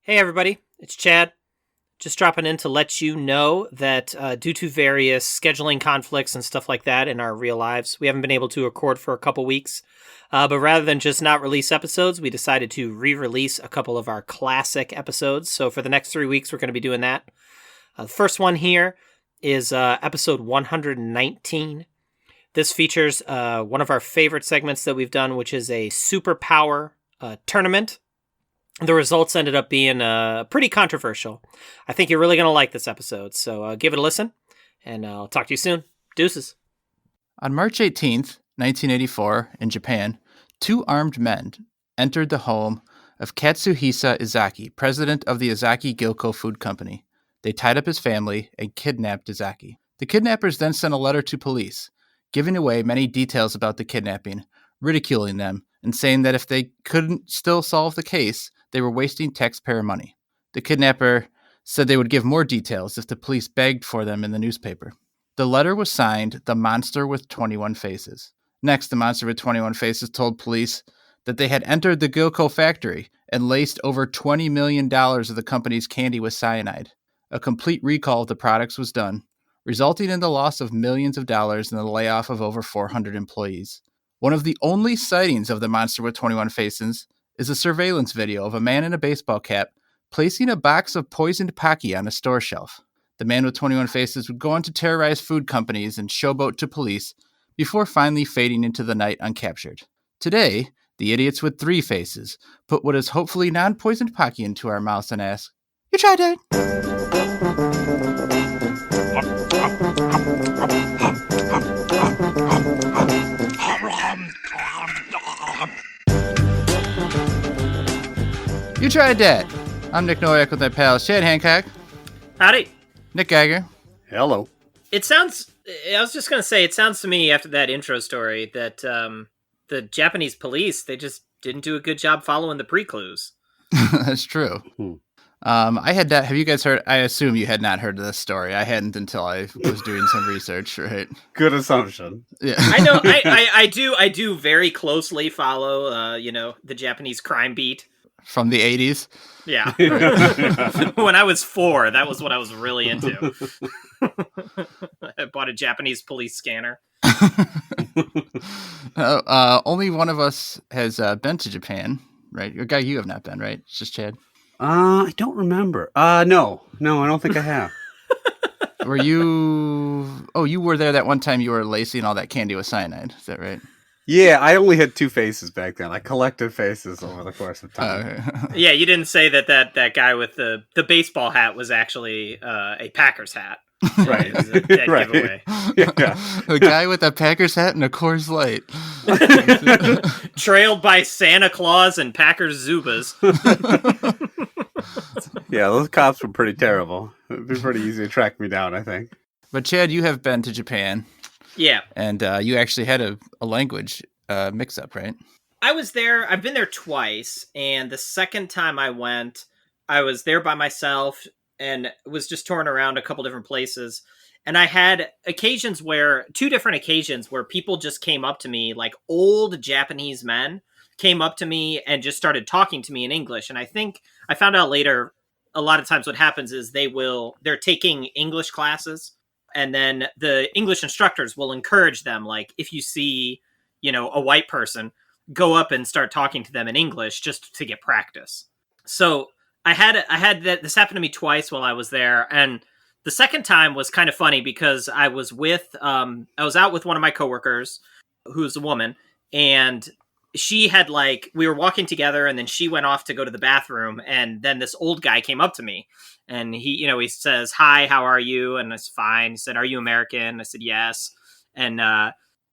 Hey everybody, it's Chad. Just dropping in to let you know that due to various scheduling conflicts and stuff like that in our real lives, we haven't been able to record for a couple weeks. But rather than just not release episodes, we decided to re-release a couple of our classic episodes. So for the next 3 weeks, we're going to be doing that. The first one here is episode 119. This features one of our favorite segments that we've done, which is a superpower tournament. The results ended up being pretty controversial. I think you're really going to like this episode, so give it a listen, and I'll talk to you soon. Deuces. On March 18th, 1984, in Japan, two armed men entered the home of Katsuhisa Izaki, president of the Izaki Gilco Food Company. They tied up his family and kidnapped Izaki. The kidnappers then sent a letter to police, giving away many details about the kidnapping, ridiculing them, and saying that if they couldn't still solve the case, they were wasting taxpayer money. The kidnapper said they would give more details if the police begged for them in the newspaper. The letter was signed, The Monster with 21 Faces. Next, the Monster with 21 Faces told police that they had entered the Gilco factory and laced over $20 million of the company's candy with cyanide. A complete recall of the products was done, resulting in the loss of millions of dollars and the layoff of over 400 employees. One of the only sightings of the Monster with 21 Faces is a surveillance video of a man in a baseball cap placing a box of poisoned Pocky on a store shelf. The man with 21 faces would go on to terrorize food companies and showboat to police before finally fading into the night uncaptured. Today, the idiots with 3 faces put what is hopefully non-poisoned Pocky into our mouths and ask, "You tried that?" You tried that. I'm Nick Nowak with my pals Chad Hancock. Howdy. Nick Geiger. Hello. I was just going to say, it sounds to me after that intro story that the Japanese police, they just didn't do a good job following the pre-clues. That's true. I had not. Have you guys heard? I assume you had not heard of this story. I hadn't until I was doing some research, right? Good assumption. Yeah. I know. I do very closely follow, the Japanese crime beat. From the 80s? Yeah. When I was 4, that was what I was really into. I bought a Japanese police scanner. Only one of us has been to Japan, right? Your guy, you have not been, right? It's just Chad. I don't remember. No, I don't think I have. Were you? Oh, you were there that one time you were lacing all that candy with cyanide. Is that right? Yeah, I only had 2 faces back then. I collected faces over the course of time. Okay. Yeah, you didn't say that guy with the baseball hat was actually a Packers hat. Right. It was a dead Right. giveaway. Yeah. The guy with a Packers hat and a Coors Light. Trailed by Santa Claus and Packers Zubas. Yeah, those cops were pretty terrible. It'd be pretty easy to track me down, I think. But Chad, you have been to Japan. Yeah. And you actually had a language mix-up, right? I was there. I've been there twice. And the second time I went, I was there by myself and was just touring around a couple different places. And I had two different occasions where people just came up to me, like old Japanese men came up to me and just started talking to me in English. And I think I found out later, a lot of times what happens is they're taking English classes. And then the English instructors will encourage them, like, if you see, a white person, go up and start talking to them in English just to get practice. So I had that. This happened to me twice while I was there. And the second time was kind of funny because I was out with one of my coworkers who's a woman, and she had we were walking together, and then she went off to go to the bathroom, and then this old guy came up to me, and he says, "Hi, how are you?" And I said, "Fine." He said, "Are you American?" I said, "Yes." And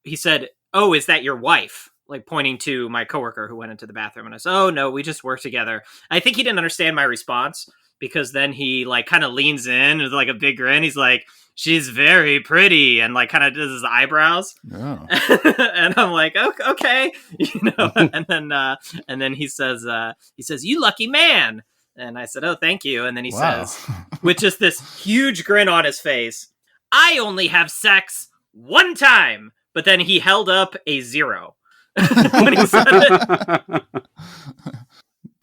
he said, "Oh, is that your wife?" Like pointing to my coworker who went into the bathroom. And I said, "Oh no, we just work together." I think he didn't understand my response, because then he kind of leans in with a big grin. He's like, "She's very pretty," and kind of does his eyebrows. Oh. And I'm like, okay, and then he says, "You lucky man." And I said, "Oh, thank you." And then he says, with just this huge grin on his face, "I only have sex one time." But then he held up a 0 when he said it.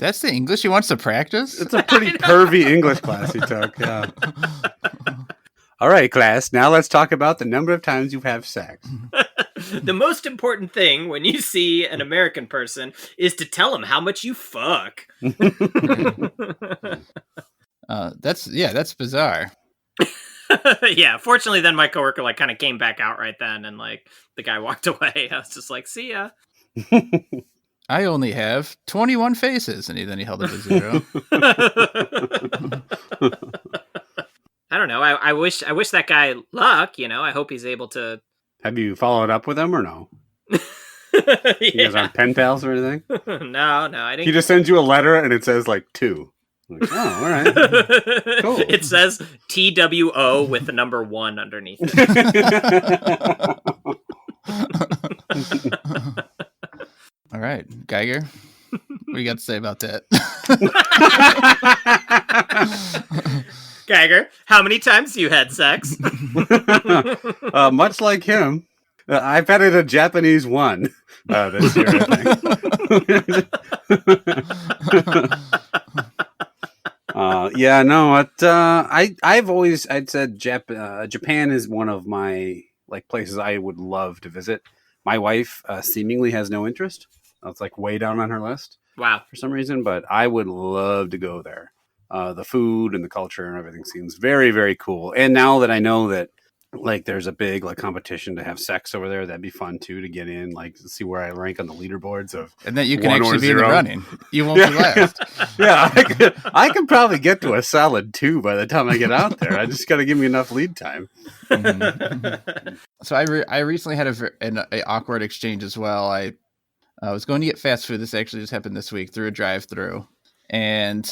That's the English he wants to practice? It's a pretty pervy English class he took, yeah. All right, class, now let's talk about the number of times you have sex. The most important thing when you see an American person is to tell them how much you fuck. That's bizarre. Yeah, fortunately then my coworker like kind of came back out right then, and like the guy walked away. I was just like, see ya. I only have 21 faces, and then he held up a 0. I don't know. I wish that guy luck, I hope he's able to. Have you followed up with him or no? Yeah. You guys aren't pen pals or anything? No, I didn't. He just sends you a letter and it says like 2. Like, oh, all right. Cool. It says TWO with the number 1 underneath it. All right, Geiger, what do you got to say about that? Geiger, how many times you had sex? Much like him, I've had it a Japanese one this year, I think. I'd said Japan is one of my like places I would love to visit. My wife seemingly has no interest. It's like way down on her list. Wow. For some reason, but I would love to go there. The food and the culture and everything seems very, very cool. And now that I know that like there's a big like competition to have sex over there, that'd be fun too to get in, like see where I rank on the leaderboards of. And that you can actually be in the running. You won't be last. Yeah, I could probably get to a solid 2 by the time I get out there. I just got to give me enough lead time. Mm-hmm. So I recently had an awkward exchange as well. I was going to get fast food. This actually just happened this week through a drive-through, and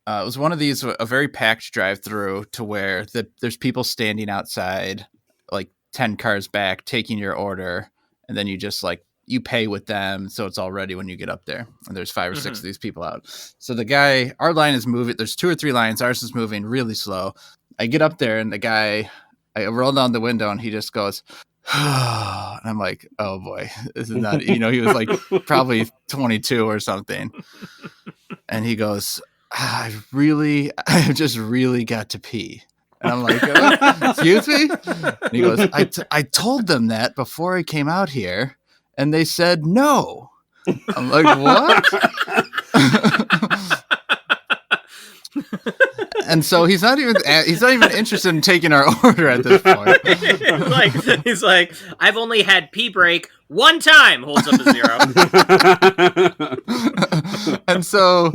it was one of these, a very packed drive-through to where there's people standing outside, like 10 cars back, taking your order, and then you just like you pay with them, so it's all ready when you get up there. And there's 5 or 6 of these people out. So the guy, our line is moving. There's 2 or 3 lines. Ours is moving really slow. I get up there, and the guy, I roll down the window, and he just goes. And I'm like, oh boy, this is not, he was like probably 22 or something. And he goes, I've just really got to pee. And I'm like, excuse me? And he goes, I told them that before I came out here, and they said no. I'm like, what? And so he's not even interested in taking our order at this point. He's like, I've only had pee break 1 time. Holds up a 0. And so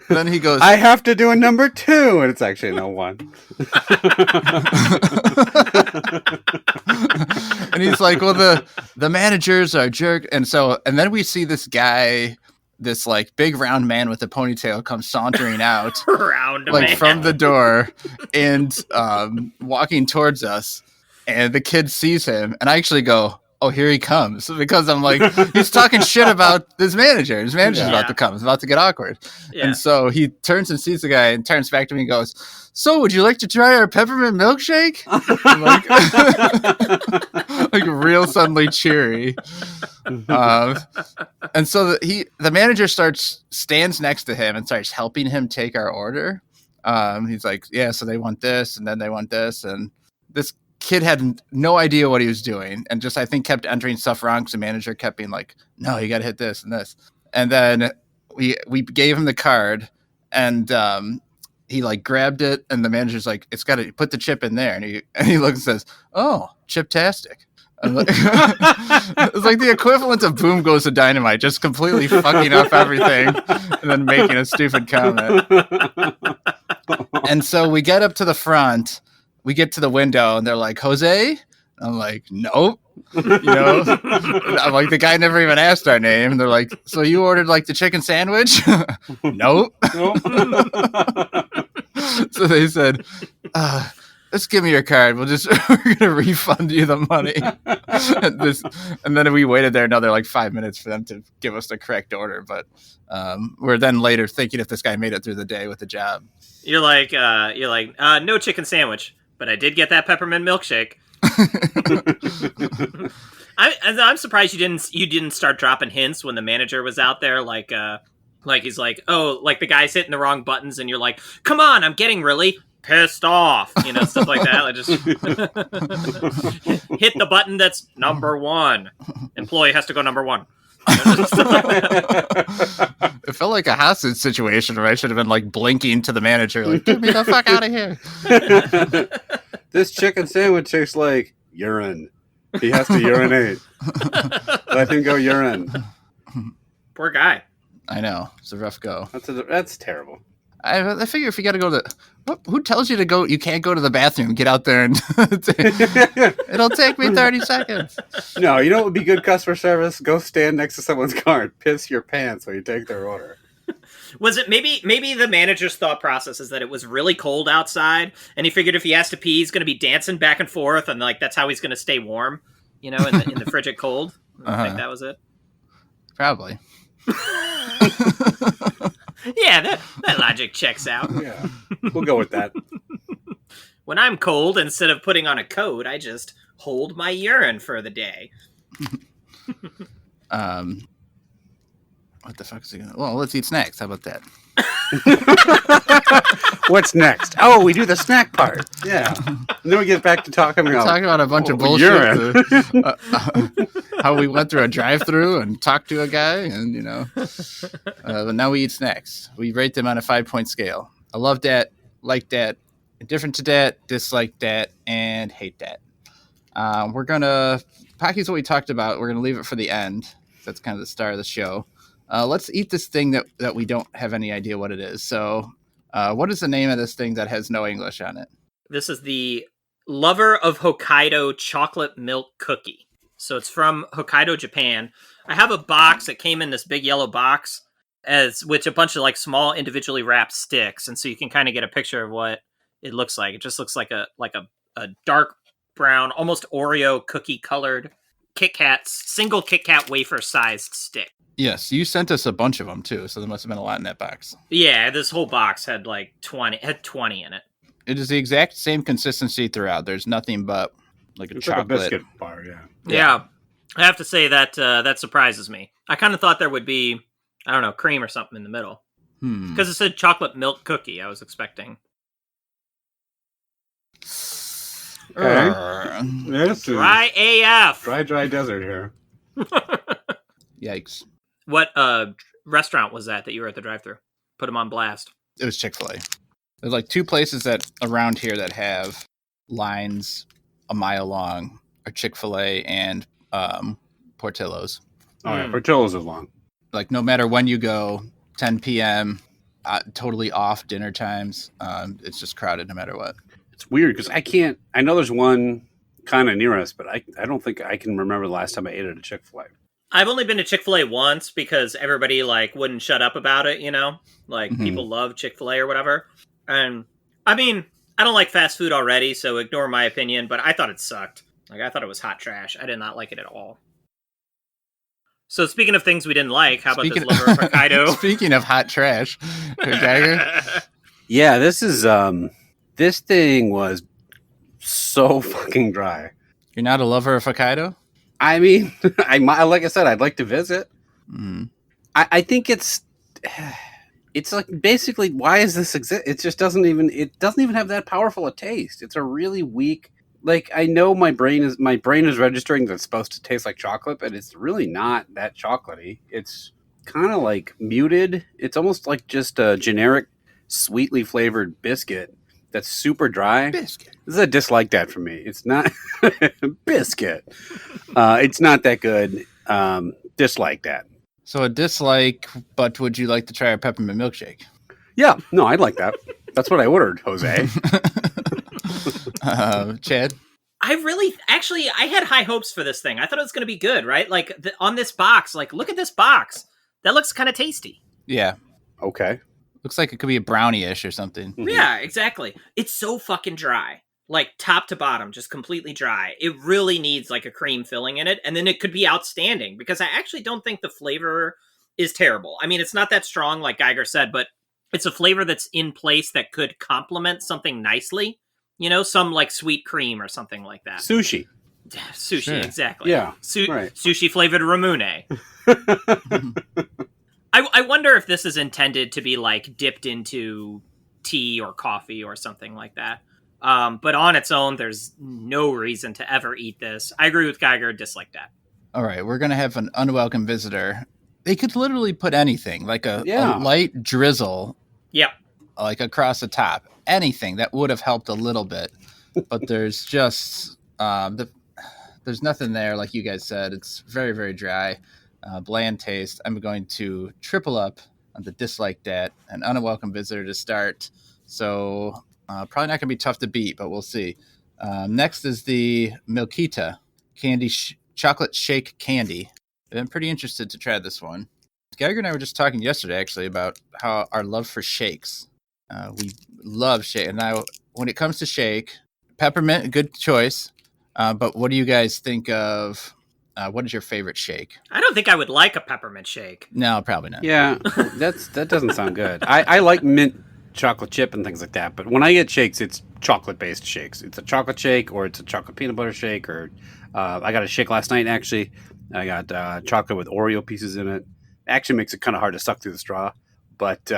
then he goes, I have to do a number 2, and it's actually no 1. And he's like, well, the managers are jerk. And then we see this guy, this like big round man with a ponytail, comes sauntering out from the door and walking towards us, and the kid sees him, and I actually go, oh, here he comes, because I'm like, he's talking shit about his manager. His manager's about to come. It's about to get awkward. Yeah. And so he turns and sees the guy and turns back to me and goes, so would you like to try our peppermint milkshake? Like real suddenly cheery. And so the manager stands next to him and starts helping him take our order. He's like, yeah, so they want this, and then they want this. And this kid had no idea what he was doing, and just, I think, kept entering stuff wrong, because the manager kept being like, no, you got to hit this and this. And then we gave him the card, and he like grabbed it, and the manager's like, it's got to put the chip in there. And he looks and says, oh, chip-tastic. Like, it's like the equivalent of boom goes to dynamite, just completely fucking up everything and then making a stupid comment. And so we get up to the front, we get to the window, and they're like, Jose? I'm like, nope. I'm like, the guy never even asked our name. And they're like, so you ordered like the chicken sandwich? Nope. So they said, just give me your card. We're going to refund you the money. And then we waited there another like 5 minutes for them to give us the correct order. But we're then later thinking if this guy made it through the day with the job. You're like, no chicken sandwich, but I did get that peppermint milkshake. I'm surprised you didn't start dropping hints when the manager was out there, like, Like he's like, oh, like the guy's hitting the wrong buttons, and you're like, come on, I'm getting really pissed off, stuff like that. Like just hit the button that's number 1. Employee has to go number 1. It felt like a hostage situation where I should have been like blinking to the manager, like, get me the fuck out of here. This chicken sandwich tastes like urine. He has to urinate. Let him go urine. Poor guy. I know. It's a rough go. That's terrible. I figure if you got to go to who tells you to go? You can't go to the bathroom. Get out there and it'll take me 30 seconds. No, you know what would be good customer service? Go stand next to someone's car and piss your pants when you take their order. Was it maybe the manager's thought process is that it was really cold outside, and he figured if he has to pee, he's going to be dancing back and forth, and like that's how he's going to stay warm, in the frigid cold. I think that was it. Probably. Yeah, that logic checks out. Yeah, we'll go with that. When I'm cold, instead of putting on a coat, I just hold my urine for the day. What the fuck is he gonna? Well, let's eat snacks. How about that? What's next? Oh, we do the snack part. Yeah. And then we get back to talking about a bunch of bullshit. How we went through a drive-through and talked to a guy, and but now we eat snacks. We rate them on a 5-point scale. I love that, like that, indifferent to that, dislike that, and hate that. Pocky's what we talked about. We're gonna leave it for the end. That's kind of the star of the show. Let's eat this thing that we don't have any idea what it is. So, what is the name of this thing that has no English on it? This is the Lover of Hokkaido Chocolate Milk Cookie. So it's from Hokkaido, Japan. I have a box that came in this big yellow box with a bunch of like small individually wrapped sticks. And so you can kind of get a picture of what it looks like. It just looks like a dark brown, almost Oreo cookie colored single Kit Kat wafer sized stick. Yes, you sent us a bunch of them too, so there must have been a lot in that box. Yeah, this whole box had like 20 in it. It is the exact same consistency throughout. There's nothing but like a chocolate like a biscuit bar. Yeah. I have to say that that surprises me. I kind of thought there would be, I don't know, cream or something in the middle. Because it said chocolate milk cookie. I was expecting. Okay. Dry AF. Dry desert here. Yikes. What restaurant was that you were at the drive-thru? Put them on blast. It was Chick-fil-A. There's like 2 places that around here that have lines a mile long are Chick-fil-A and Portillo's. Oh, yeah. Portillo's is long. Like no matter when you go, 10 p.m., totally off dinner times. It's just crowded no matter what. It's weird because I know there's one kind of near us, but I don't think I can remember the last time I ate at a Chick-fil-A. I've only been to Chick-fil-A once because everybody like wouldn't shut up about it, Like people love Chick-fil-A or whatever. And I mean, I don't like fast food already, so ignore my opinion, but I thought it sucked. Like I thought it was hot trash. I did not like it at all. So speaking of things we didn't like, how about this Lover of Hokkaido? Speaking of hot trash, Geiger? Yeah, this thing was so fucking dry. You're not a lover of Hokkaido? I mean, like I said, I'd like to visit. Mm. I think it's like basically, why does this exist? It doesn't even have that powerful a taste. It's a really weak. Like I know my brain is registering that it's supposed to taste like chocolate, but it's really not that chocolatey. It's kind of like muted. It's almost like just a generic, sweetly flavored biscuit that's super dry. Biscuit. This is a dislike that for me. It's not biscuit. It's not that good. Dislike that. So a dislike, but would you like to try our peppermint milkshake? Yeah, no, I'd like that. That's what I ordered, Jose. Chad? I had high hopes for this thing. I thought it was going to be good, right? Like on this box, like look at this box. That looks kind of tasty. Yeah. Okay. Looks like it could be a brownie-ish or something. Mm-hmm. Yeah, exactly. It's so fucking dry. Like top to bottom, just completely dry. It really needs like a cream filling in it. And then it could be outstanding because I actually don't think the flavor is terrible. I mean, it's not that strong like Geiger said, but it's a flavor that's in place that could complement something nicely. Some like sweet cream or something like that. Sushi. Sushi, sure. Exactly. Yeah. Sushi flavored ramune. I wonder if this is intended to be like dipped into tea or coffee or something like that. But on its own, there's no reason to ever eat this. I agree with Geiger, dislike that. All right, we're going to have an unwelcome visitor. They could literally put anything, like a Yeah. light drizzle, Yep. like across the top. Anything that would have helped a little bit. But there's just there's nothing there, like you guys said. It's very, very dry, bland taste. I'm going to triple up on the dislike dat, an unwelcome visitor to start. So probably not going to be tough to beat, but we'll see. Next is the Milkita Chocolate Shake Candy. I've been pretty interested to try this one. Geiger and I were just talking yesterday, actually, about how our love for shakes. We love shake. And now, when it comes to shake, peppermint, a good choice. But what do you guys think of? What is your favorite shake? I don't think I would like a peppermint shake. No, probably not. Yeah, that doesn't sound good. I like mint chocolate chip and things like that, but when I get shakes, it's chocolate-based shakes. It's a chocolate shake, or it's a chocolate peanut butter shake, or I got a shake last night, actually. I got chocolate with Oreo pieces in it. It actually makes it kind of hard to suck through the straw, but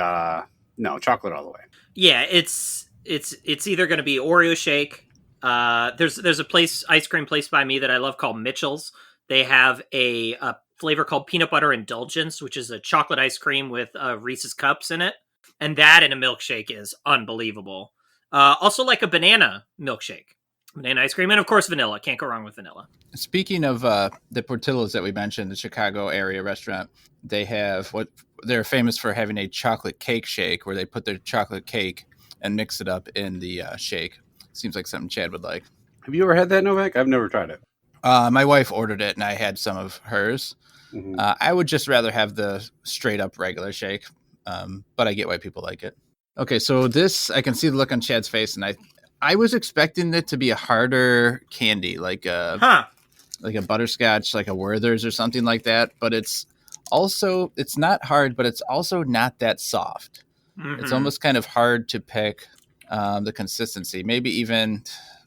no, chocolate all the way. Yeah, it's either going to be Oreo shake. There's a ice cream place by me that I love called Mitchell's. They have a flavor called Peanut Butter Indulgence, which is a chocolate ice cream with Reese's Cups in it. And that in a milkshake is unbelievable. Also like a banana milkshake. Banana ice cream. And of course, vanilla. Can't go wrong with vanilla. Speaking of the Portillo's that we mentioned, the Chicago area restaurant, they have what they're famous for, having a chocolate cake shake where they put their chocolate cake and mix it up in the shake. Seems like something Chad would like. Have you ever had that, Novak? I've never tried it. My wife ordered it, and I had some of hers. Mm-hmm. I would just rather have the straight up regular shake, but I get why people like it. Okay, so this, I can see the look on Chad's face, and I was expecting it to be a harder candy, like a butterscotch, like a Werther's or something like that. But it's not hard, but it's also not that soft. Mm-hmm. It's almost kind of hard to pick the consistency. Maybe even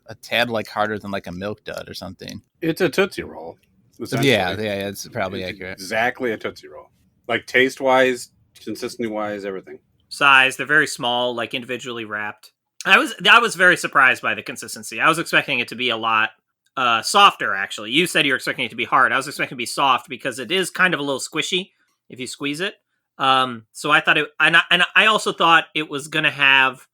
a tad like harder than like a Milk Dud or something. It's a Tootsie Roll. Yeah, it's probably accurate. Exactly a Tootsie Roll. Like taste-wise, consistency-wise, everything. Size, they're very small, like individually wrapped. I was very surprised by the consistency. I was expecting it to be a lot softer, actually. You said you were expecting it to be hard. I was expecting it to be soft because it is kind of a little squishy if you squeeze it. So I thought and I also thought it was going to have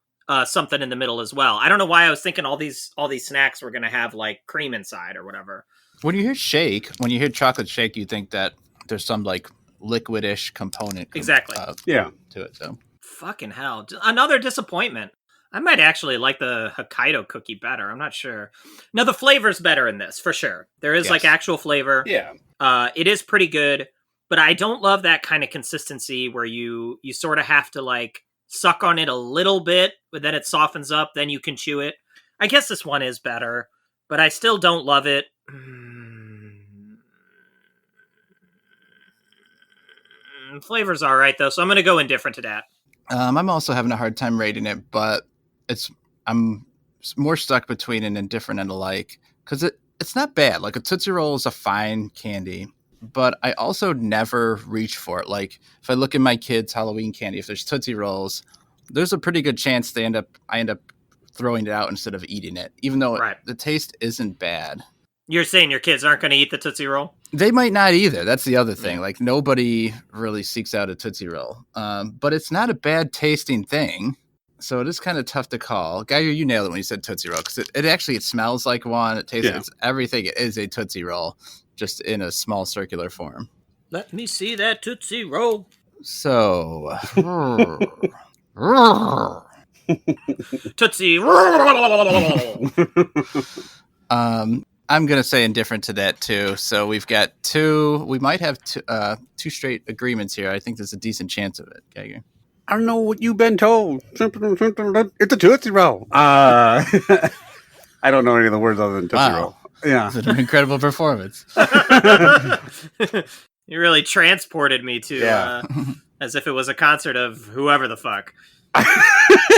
something in the middle as well. I don't know why I was thinking all these snacks were going to have like cream inside or whatever. When you hear chocolate shake, you think that there's some like liquidish component. Exactly. To it. So fucking hell, another disappointment. I might actually like the Hokkaido cookie better. I'm not sure. No, the flavor's better in this for sure. There is like actual flavor. Yeah. It is pretty good, but I don't love that kind of consistency where you sort of have to like suck on it a little bit, but then it softens up, then you can chew it. I guess this one is better, but I still don't love it. Flavor's all right though, so I'm going to go indifferent to that. I'm also having a hard time rating it, but I'm more stuck between an indifferent and a like, because it's not bad. Like a Tootsie Roll is a fine candy, but I also never reach for it. Like if I look at my kids' Halloween candy, if there's Tootsie Rolls, there's a pretty good chance I end up throwing it out instead of eating it, even though the taste isn't bad. You're saying your kids aren't going to eat the Tootsie Roll? They might not either. That's the other thing. Like nobody really seeks out a Tootsie Roll, but it's not a bad tasting thing. So it is kind of tough to call. Geiger, you nailed it when you said Tootsie Roll, because it smells like one. It tastes it's everything. It is a Tootsie Roll, just in a small circular form. Let me see that Tootsie Roll. So, Tootsie Roll. I'm going to say indifferent to that too. So we've got we might have two straight agreements here. I think there's a decent chance of it. Geiger. I don't know what you've been told. It's a Tootsie Roll. I don't know any of the words other than Tootsie Roll. Yeah. It's an incredible performance. You really transported me to as if it was a concert of whoever the fuck.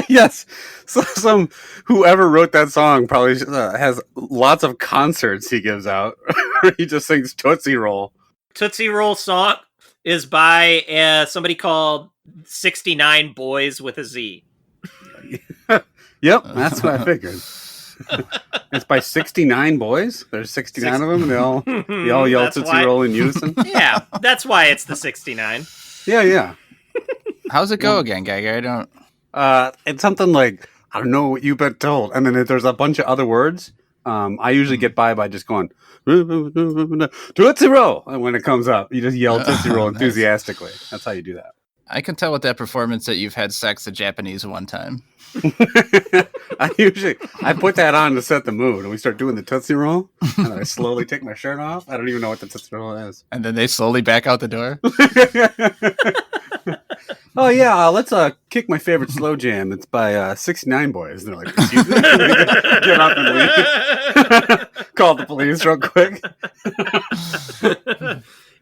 Yes. So whoever wrote that song probably has lots of concerts he gives out. He just sings Tootsie Roll. Tootsie Roll song. is by somebody called 69 Boys with a Z. Yep, that's what I figured. It's by 69 boys. There's 69 of them, and they all yell That's Tootsie why- Roll in unison. Yeah, that's why it's the 69. Yeah. How's it go again, Geiger? I don't. It's something like, I don't know what you've been told. And then there's a bunch of other words. I usually get by just going, Tootsie Roll. And when it comes up, you just yell Tootsie Roll Nice. enthusiastically. That's how you do that. I can tell with that performance that you've had sex the Japanese one time. I put that on to set the mood, and we start doing the Tootsie Roll, and then I slowly take my shirt off. I don't even know what the Tootsie Roll is. And then they slowly back out the door. Oh yeah, let's kick my favorite slow jam. It's by 69 Boys. And they're like, excuse me? Get up and leave. Call the police real quick.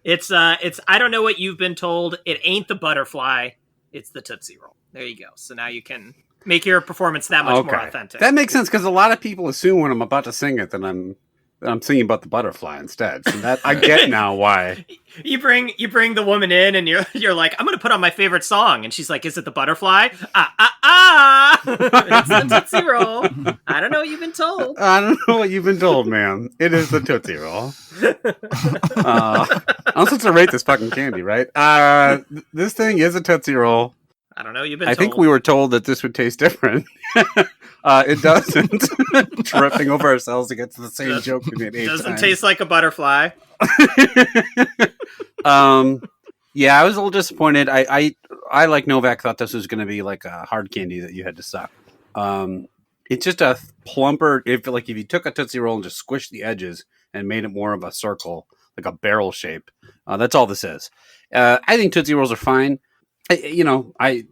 It's I don't know what you've been told. It ain't the butterfly. It's the Tootsie Roll. There you go. So now you can make your performance that much more authentic. That makes sense because a lot of people assume when I'm about to sing it that I'm singing about the butterfly instead. So that I get now why. You bring the woman in and you're like, I'm gonna put on my favorite song, and she's like, is it the butterfly? It's the Tootsie Roll. I don't know what you've been told. I don't know what you've been told, ma'am. It is the Tootsie Roll. I'm supposed to rate this fucking candy, right? This thing is a Tootsie Roll. I don't know. You've been. I told. think we were told that this would taste different. It doesn't. Tripping over ourselves to get to the same joke we made 8 doesn't times. taste like a butterfly. Yeah, I was a little disappointed. I like Novak thought this was going to be like a hard candy that you had to suck. It's just a plumper. If you took a Tootsie Roll and just squished the edges and made it more of a circle, like a barrel shape, that's all this is. I think Tootsie Rolls are fine. I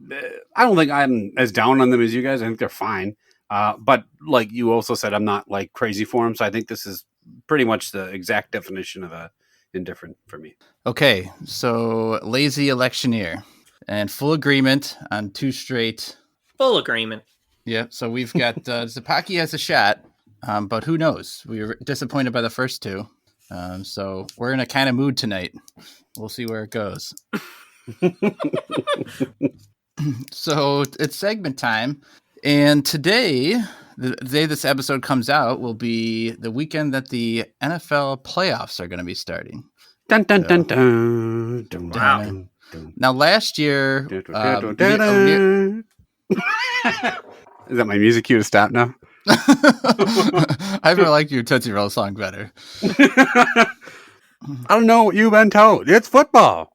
don't think I'm as down on them as you guys. I think they're fine. But like you also said, I'm not like crazy for them. So I think this is pretty much the exact definition of indifferent for me. Okay, so lazy electioneer and full agreement on 2 straight. Full agreement. Yeah, so we've got Zapaki has a shot, but who knows? We were disappointed by the first 2. So we're in a kind of mood tonight. We'll see where it goes. So it's segment time, and today, the day this episode comes out, will be the weekend that the NFL playoffs are going to be starting. Dun dun dun dun dun. Wow. Dun, dun. Now, last year, Is that my music cue to stop now? I really like your Tootsie Roll song better. I don't know what you've been told. It's football.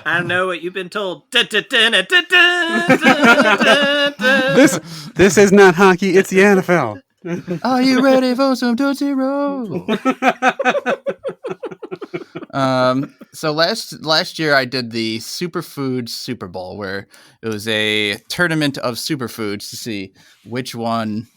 I don't know what you've been told. This is not hockey. It's the NFL. Are you ready for some Tootsie Roll? So last year I did the Superfoods Super Bowl, where it was a tournament of superfoods to see which one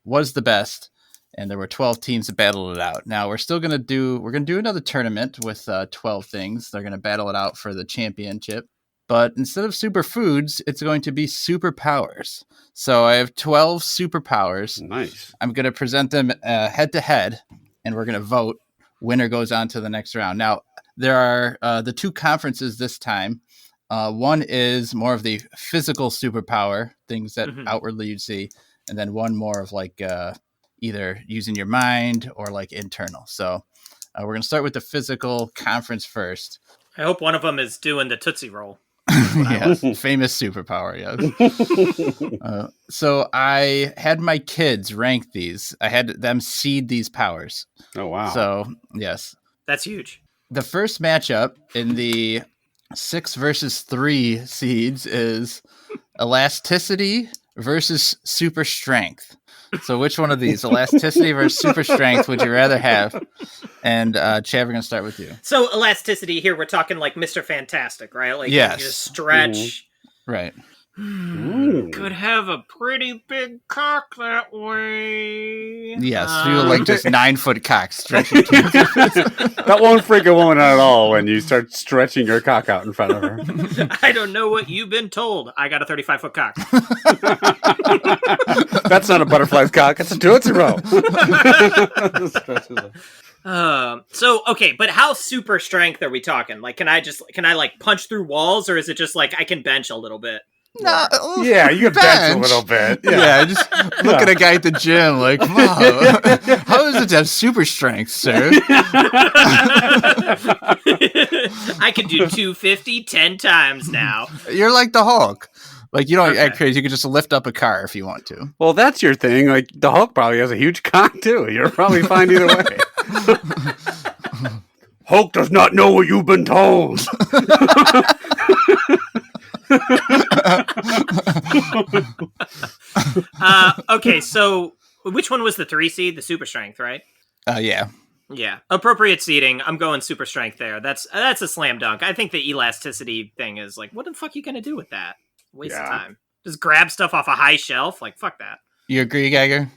was the best, and there were 12 teams that battled it out. Now we're gonna do another tournament with 12 things. They're gonna battle it out for the championship. But instead of superfoods, it's going to be superpowers. So I have 12 superpowers. Nice. I'm going to present them head to head, and we're going to vote. Winner goes on to the next round. Now, there are the 2 conferences this time. One is more of the physical superpower, things that outwardly you'd see, and then one more of like either using your mind or like internal. So we're going to start with the physical conference first. I hope one of them is doing the Tootsie Roll. Yes, famous superpower, yes. So I had my kids rank these. I had them seed these powers. Oh, wow. So, yes. That's huge. The first matchup in the 6 versus 3 seeds is elasticity versus super strength. So which one of these, elasticity versus super strength, would you rather have? And Chav, we're going to start with you. So elasticity here, we're talking like Mr. Fantastic, right? Like Yes. you just stretch. Right. Could have a pretty big cock that way. Yes, feel like just 9-foot cock stretching. That won't freak a woman out at all when you start stretching your cock out in front of her. I don't know what you've been told. I got a 35-foot cock. That's not a butterfly's cock. It's a Tootsie Roll. So okay, but how super strength are we talking? Like, can I like punch through walls, or is it just like I can bench a little bit? No, Yeah, you can bench a little bit. Yeah, just look at a guy at the gym like, wow, how is it to have super strength, sir? I can do 250 10 times now. You're like the Hulk. Like, you don't act crazy. You can just lift up a car if you want to. Well, that's your thing. Like, the Hulk probably has a huge cock, too. You're probably fine either way. Hulk does not know what you've been told. Okay, so which one was the 3 seed? The super strength, right? Yeah. Yeah. Appropriate seating. I'm going super strength there. That's a slam dunk. I think the elasticity thing is like, what the fuck are you gonna do with that? Waste of time. Just grab stuff off a high shelf. Like, fuck that. You agree, Geiger?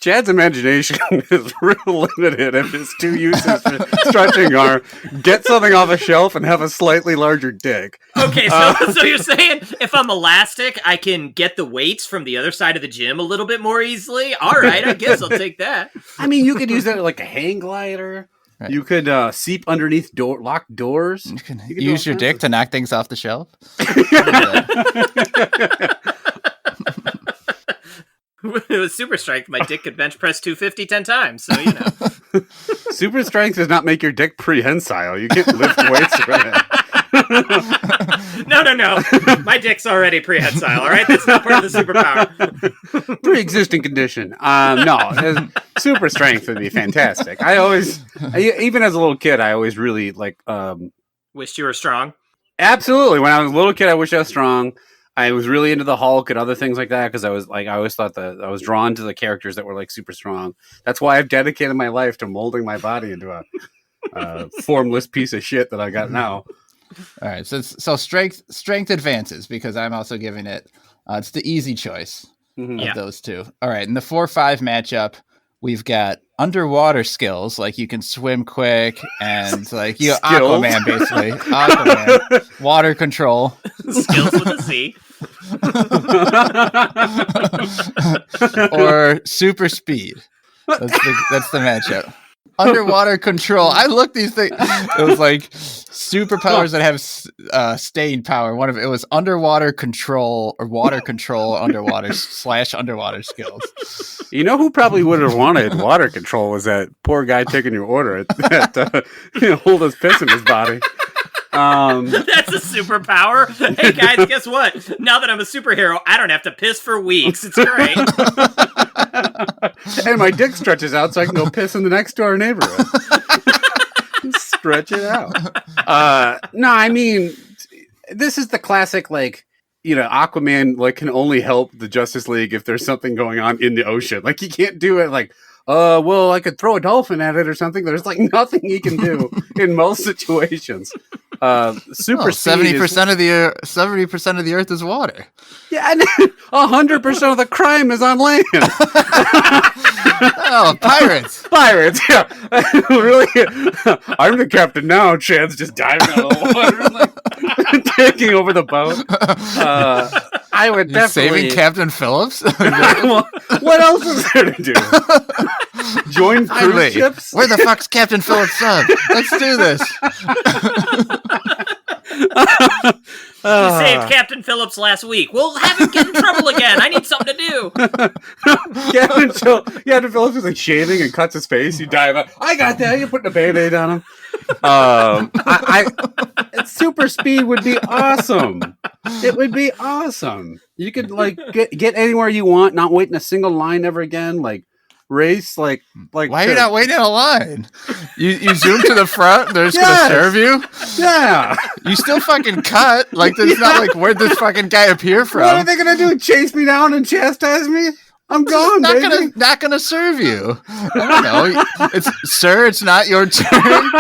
Chad's imagination is real limited if his two uses for stretching are get something off a shelf and have a slightly larger dick. Okay, so you're saying if I'm elastic, I can get the weights from the other side of the gym a little bit more easily? All right, I guess I'll take that. I mean, you could use that like a hang glider. Right. You could seep underneath locked doors. You can use your dick to knock things off the shelf. With super strength, my dick could bench press 250 10 times, so you know. Super strength does not make your dick prehensile. You can't lift weights for it. No. My dick's already prehensile, all right? That's not part of the superpower. Pre-existing condition. No, super strength would be fantastic. Even as a little kid, I always really wished you were strong? Absolutely. When I was a little kid, I wished I was strong. I was really into the Hulk and other things like that because I always thought that I was drawn to the characters that were like super strong. That's why I've dedicated my life to molding my body into a formless piece of shit that I got now. All right, so strength advances because I'm also giving it. It's the easy choice of those two. All right, in the 4-5 matchup, we've got underwater skills, like you can swim quick and like Aquaman basically. Aquaman, water control, skills with a C, or super speed. That's the matchup. Underwater control. I looked these things. It was like superpowers that have staying power. One of it was underwater control or water control underwater / underwater skills. You know who probably would have wanted water control was that poor guy taking your order at hold his piss in his body. That's a superpower. Hey guys, guess what? Now that I'm a superhero, I don't have to piss for weeks. It's great. And my dick stretches out so I can go piss in the next door neighborhood. Stretch it out. No, I mean, this is the classic, Aquaman can only help the Justice League if there's something going on in the ocean. Like, he can't do it well, I could throw a dolphin at it or something. There's nothing he can do in most situations. Super 70% of the earth is water. Yeah, and 100% of the crime is on land. Oh, pirates! Pirates, yeah. Really, I'm the captain now. Chad's just diving out of the water, taking over the boat. I would You're definitely saving Captain Phillips. Well, what else is there to do? Join cruise ships? Where the fuck's Captain Phillips' sub? Let's do this. You saved Captain Phillips last week. We'll have him get in trouble again. I need something to do. Captain Phillips is shaving and cuts his face. You dive out. I got that. You're putting a Band-Aid on him. Super speed would be awesome. It would be awesome. You could get anywhere you want, not wait in a single line ever again. Race why are you not waiting in a line? You zoom to the front, they're just gonna serve you. Yeah, you still fucking cut. It's not where'd this fucking guy appear from? What are they gonna do? Chase me down and chastise me? I'm gone, baby. Not gonna serve you. I don't know. It's not your turn.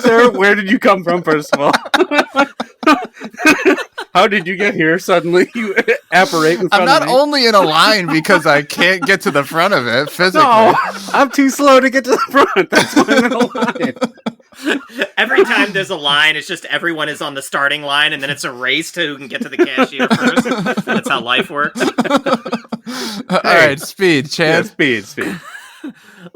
Sir, where did you come from? First of all. How did you get here suddenly? You apparate in front of me. I'm not only in a line because I can't get to the front of it physically. No, I'm too slow to get to the front. That's why I'm in a line. Every time there's a line, it's just everyone is on the starting line, and then it's a race to who can get to the cashier first. That's how life works. All right, speed, Chad. Yeah, speed.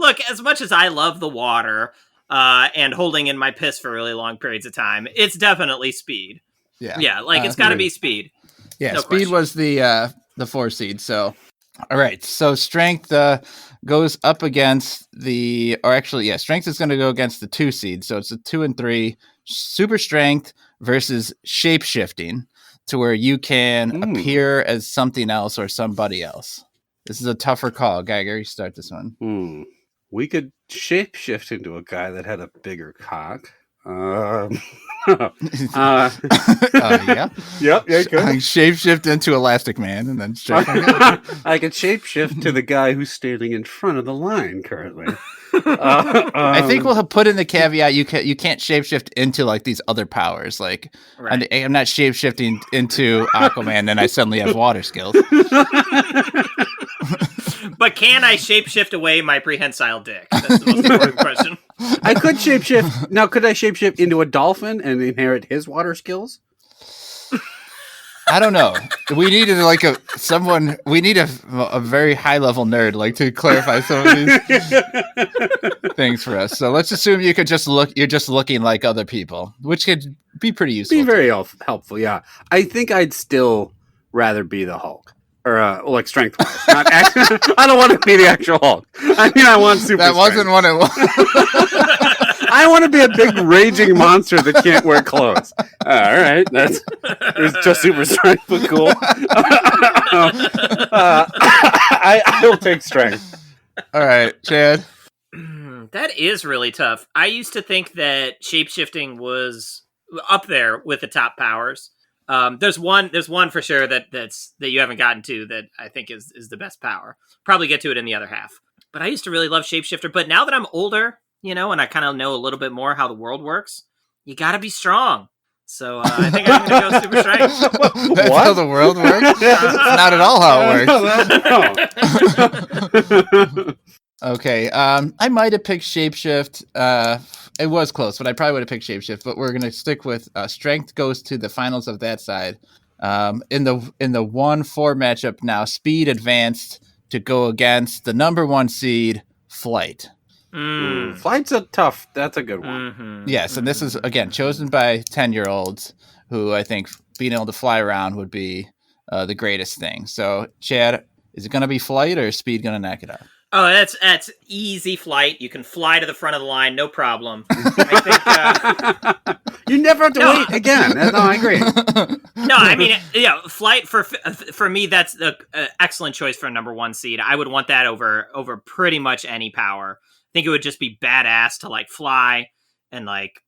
look, as much as I love the water and holding in my piss for really long periods of time, it's definitely speed. Yeah, like it's got to be speed. Yeah, No speed question. was the 4 seed. So, all right. So strength goes up against strength is going to go against the 2 seed. So it's a 2 and 3. Super strength versus shape shifting, to where you can appear as something else or somebody else. This is a tougher call. Geiger, you start this one. We could shapeshift into a guy that had a bigger cock. Yeah. Yep. Yeah, good. Shapeshift into Elastic Man, and then I could shapeshift to the guy who's standing in front of the line currently. I think we'll have put in the caveat you can't shapeshift into like these other powers. Like Right. I'm not shapeshifting into Aquaman, and I suddenly have water skills. But can I shapeshift away my prehensile dick? That's the most important question. I could shapeshift. Now, could I shapeshift into a dolphin and inherit his water skills? I don't know. We needed like we need a very high level nerd like to clarify some of these things for us. So let's assume you're just looking like other people, which could be pretty useful. Be very helpful, yeah. I think I'd still rather be the Hulk. Or like strength wise. I don't want to be the actual Hulk. I mean, I want super That strength. wasn't what it was. I want to be a big raging monster that can't wear clothes. All right, it's just super strength, but cool. I will take strength. All right, Chad. That is really tough. I used to think that shapeshifting was up there with the top powers. There's one for sure that you haven't gotten to that I think is the best power. Probably get to it in the other half. But I used to really love shapeshifter. But now that I'm older, and I kind of know a little bit more how the world works, you got to be strong. So I think I'm going to go super strength. That's how the world works? Not at all how it works. Okay, I might have picked shapeshift. It was close, but I probably would have picked shapeshift. But we're gonna stick with strength goes to the finals of that side. In the 1-4 matchup now, speed advanced to go against the number 1 seed, flight. Flight's that's a good one. Mm-hmm. Yes, and this is again chosen by 10-year-olds who I think being able to fly around would be the greatest thing. So, Chad, is it going to be flight or is speed going to knock it out? Oh, that's easy flight. You can fly to the front of the line, no problem. I think you never have to wait again. No, I agree. No, I mean, flight for me, that's an excellent choice for a number 1 seed. I would want that over pretty much any power. I think it would just be badass to like fly and like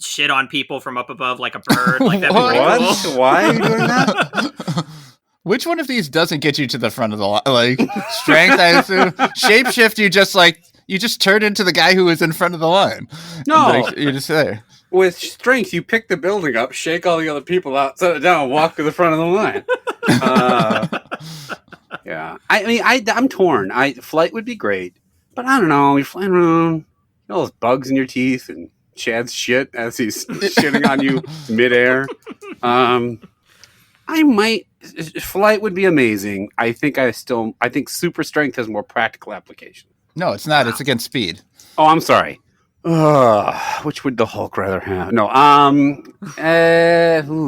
shit on people from up above like a bird. Like that'd be pretty cool. Why are you doing that? Which one of these doesn't get you to the front of the line? Like strength, I assume. Shapeshift, you just turn into the guy who was in front of the line. No, you're just there. With strength, you pick the building up, shake all the other people out, set it down, walk to the front of the line. Yeah, I mean, I'm torn. Flight would be great, but I don't know. You're flying around, all those bugs in your teeth, and Chad's shit as he's shitting on you midair. Flight would be amazing. I think super strength has more practical application. No, it's not. It's against speed. Oh, I'm sorry. Which would the Hulk rather have? No.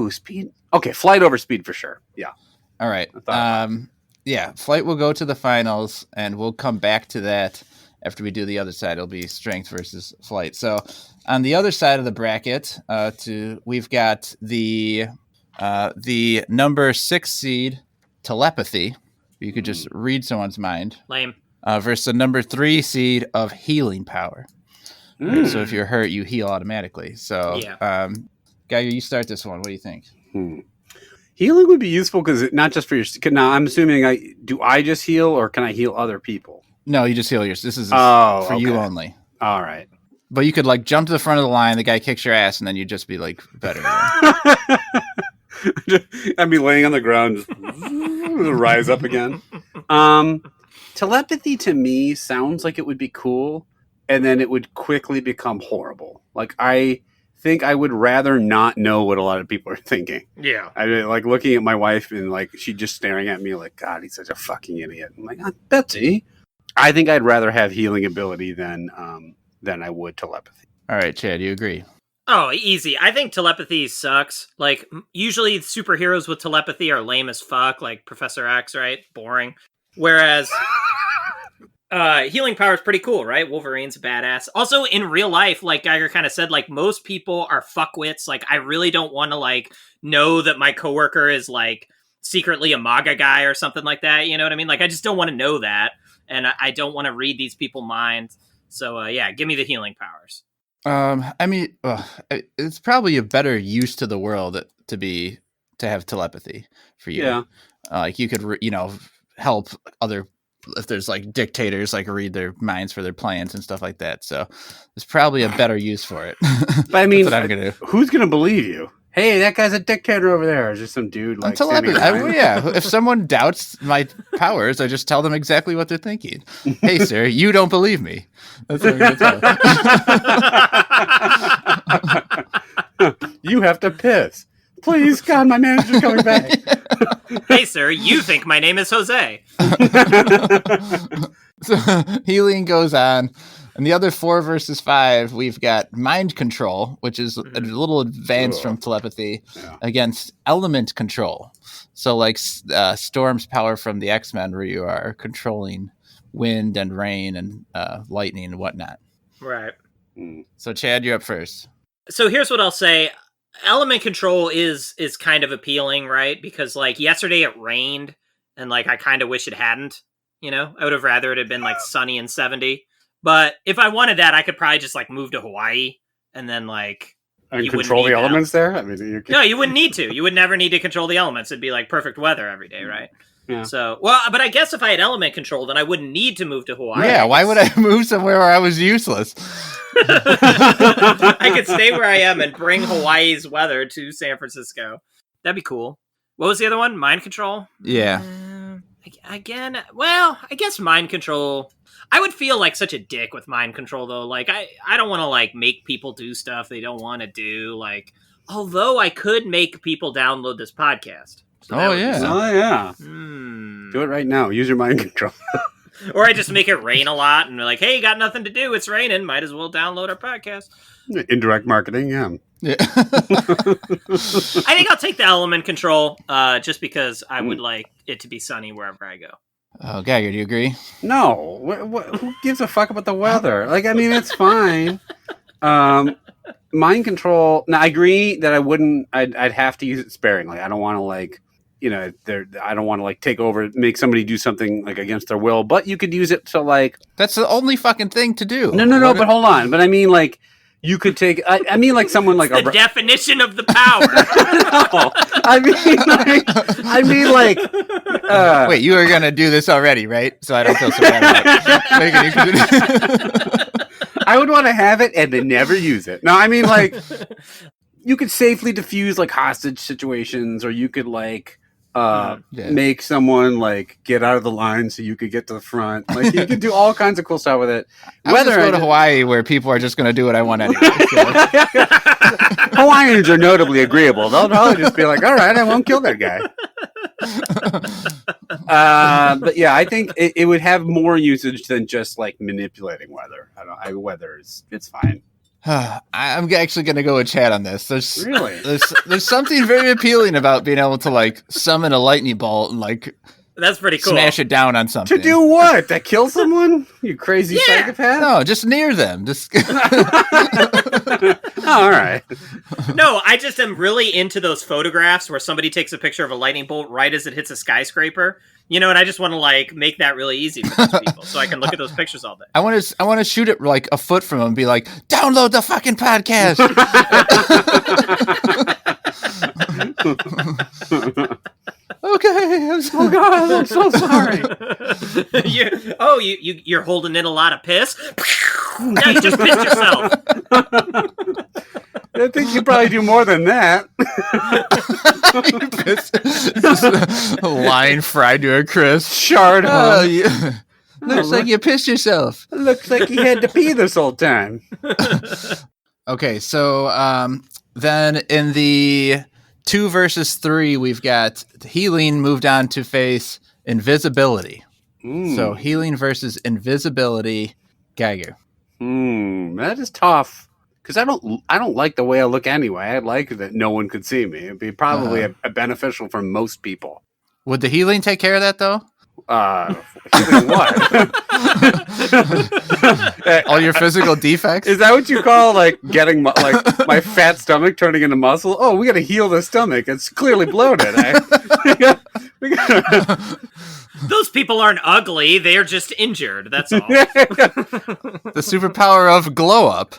Speed. Okay, flight over speed for sure. Yeah. All right. Yeah, flight will go to the finals, and we'll come back to that after we do the other side. It'll be strength versus flight. So on the other side of the bracket, we've got the number 6 seed, telepathy. You could just read someone's mind. Lame. Versus the number 3 seed of healing power. Right, so if you're hurt, you heal automatically. So, yeah. Guy, you start this one. What do you think? Healing would be useful because not just for your. Now, I'm assuming do I just heal or can I heal other people? No, you just heal yours. This is for you only. All right. But you could like jump to the front of the line. The guy kicks your ass, and then you'd just be like better. I'd be laying on the ground, just rise up again. Telepathy to me sounds like it would be cool, and then it would quickly become horrible. Like I think I would rather not know what a lot of people are thinking. Yeah. I mean, like looking at my wife and like she just staring at me like, God, he's such a fucking idiot. I'm like, Betsy, I think I'd rather have healing ability than I would telepathy. All right, Chad, you agree? Oh, easy. I think telepathy sucks. Like, usually superheroes with telepathy are lame as fuck, like Professor X, right? Boring. Whereas healing power is pretty cool, right? Wolverine's a badass. Also, in real life, like Geiger kind of said, like, most people are fuckwits. Like, I really don't want to, like, know that my coworker is, like, secretly a MAGA guy or something like that. You know what I mean? Like, I just don't want to know that. And I don't want to read these people's minds. So, yeah, give me the healing powers. I mean, it's probably a better use to the world to have telepathy for you. Yeah. Like you could, help other, if there's like dictators, like read their minds for their plans and stuff like that. So there's probably a better use for it. But I mean, That's what I'm gonna do. Who's going to believe you? Hey, that guy's a dictator over there. Or just some dude like Telepathy. If someone doubts my powers, I just tell them exactly what they're thinking. Hey, sir, you don't believe me. That's what I'm going to tell them. You have to piss. Please, God, my manager's coming back. Hey, sir, you think my name is Jose. So healing goes on. And the other 4 versus 5, we've got mind control, which is a little advanced from telepathy, against element control. So like Storm's power from the X-Men, where you are controlling wind and rain and lightning and whatnot. Right. So Chad, you're up first. So here's what I'll say. Element control is kind of appealing, right? Because like yesterday it rained and like I kind of wish it hadn't, I would have rather it had been like sunny and 70. But if I wanted that, I could probably just like move to Hawaii and then like and control the elements there. I mean, no, you wouldn't need to. You would never need to control the elements. It'd be like perfect weather every day, right? Yeah. So, but I guess if I had element control, then I wouldn't need to move to Hawaii. Yeah, why would I move somewhere where I was useless? I could stay where I am and bring Hawaii's weather to San Francisco. That'd be cool. What was the other one? Mind control? Yeah. Again, well, I guess mind control. I would feel like such a dick with mind control, though. Like, I don't want to, like, make people do stuff they don't want to do. Like, although I could make people download this podcast. So Oh, yeah. Do it right now. Use your mind control. Or I just make it rain a lot and be like, hey, got nothing to do. It's raining. Might as well download our podcast. Indirect marketing, yeah. I think I'll take the element control just because I would like it to be sunny wherever I go. Oh, Geiger, do you agree? No. Who gives a fuck about the weather? Like, I mean, it's fine. Mind control. Now, I agree that I wouldn't. I'd have to use it sparingly. I don't want to like, I don't want to like take over, make somebody do something like against their will. But you could use it to like. That's the only fucking thing to do. No. But hold on. But I mean, like. You could take. I mean, like someone like the definition of the power. No, I mean, like. Wait, you were gonna do this already, right? So I don't feel so bad about I would want to have it and then never use it. No, I mean, like, you could safely diffuse like hostage situations, or you could like make someone like get out of the line so you could get to the front. Like you could do all kinds of cool stuff with it. Whether I go to Hawaii where people are just going to do what I want anyway. So. Hawaiians are notably agreeable. They'll probably just be like, all right, I won't kill that guy. But yeah, I think it would have more usage than just like manipulating weather. Weather it's fine. I'm actually going to go with Chad on this. There's something very appealing about being able to like summon a lightning bolt and like that's pretty cool. Smash it down on something. To do what? To kill someone? You crazy psychopath? No, just near them. Just all right. No, I just am really into those photographs where somebody takes a picture of a lightning bolt right as it hits a skyscraper. And I just want to like make that really easy for those people, so I can look at those pictures all day. I want to shoot it like a foot from them and be like, "Download the fucking podcast." Okay, I'm so God, I'm so sorry. You're holding in a lot of piss. Now you just pissed yourself. I think you probably do more than that. A line fried to a crisp. Shard. Looks like you pissed yourself. Looks like you had to pee this whole time. Okay, so then in the 2 versus 3, we've got healing moved on to face invisibility. So healing versus invisibility. Geiger. That is tough. Because I don't like the way I look anyway. I like that no one could see me. It'd be probably a beneficial for most people. Would the healing take care of that, though? Healing what? All your physical defects? Is that what you call like getting my fat stomach turning into muscle? Oh, we got to heal the stomach. It's clearly bloated. Those people aren't ugly. They're just injured. That's all. The superpower of glow up.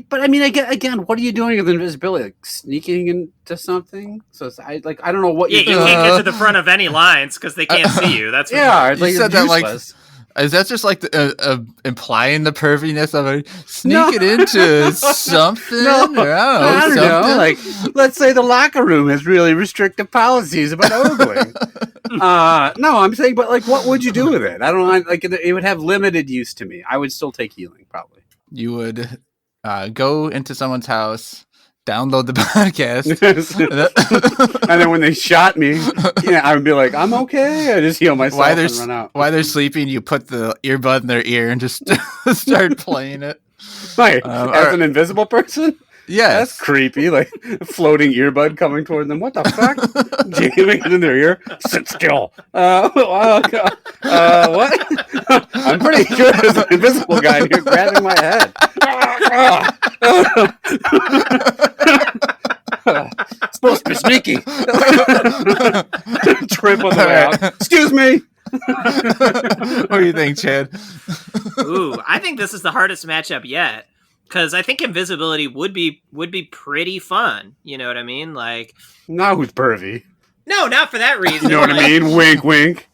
But I mean, again, what are you doing with invisibility? Like sneaking into something? So I don't know what. Yeah, you can't get to the front of any lines because they can't see you. That's what like, you said that useless. Is that just like implying the perviness of it? Sneak it into something? Or I don't know. Like, let's say the locker room has really restrictive policies about ogling. No, I'm saying, but like, what would you do with it? I don't know. Like, it would have limited use to me. I would still take healing, probably. You would go into someone's house, download the podcast, and then when they shot me, I would be like, I'm okay. I just heal myself and run out. While they're sleeping, you put the earbud in their ear and just start playing it. Like, as an invisible person? Yeah, that's creepy. Like floating earbud coming toward them. What the fuck? Jamming it in their ear. Sit still. What? I'm pretty sure there's an invisible guy here grabbing my head. Supposed to be sneaky. Trip on the way out. Excuse me. What do you think, Chad? Ooh, I think this is the hardest matchup yet. Because I think invisibility would be pretty fun. You know what I mean? Like, now who's pervy? No, not for that reason. You know what I mean? Wink, wink.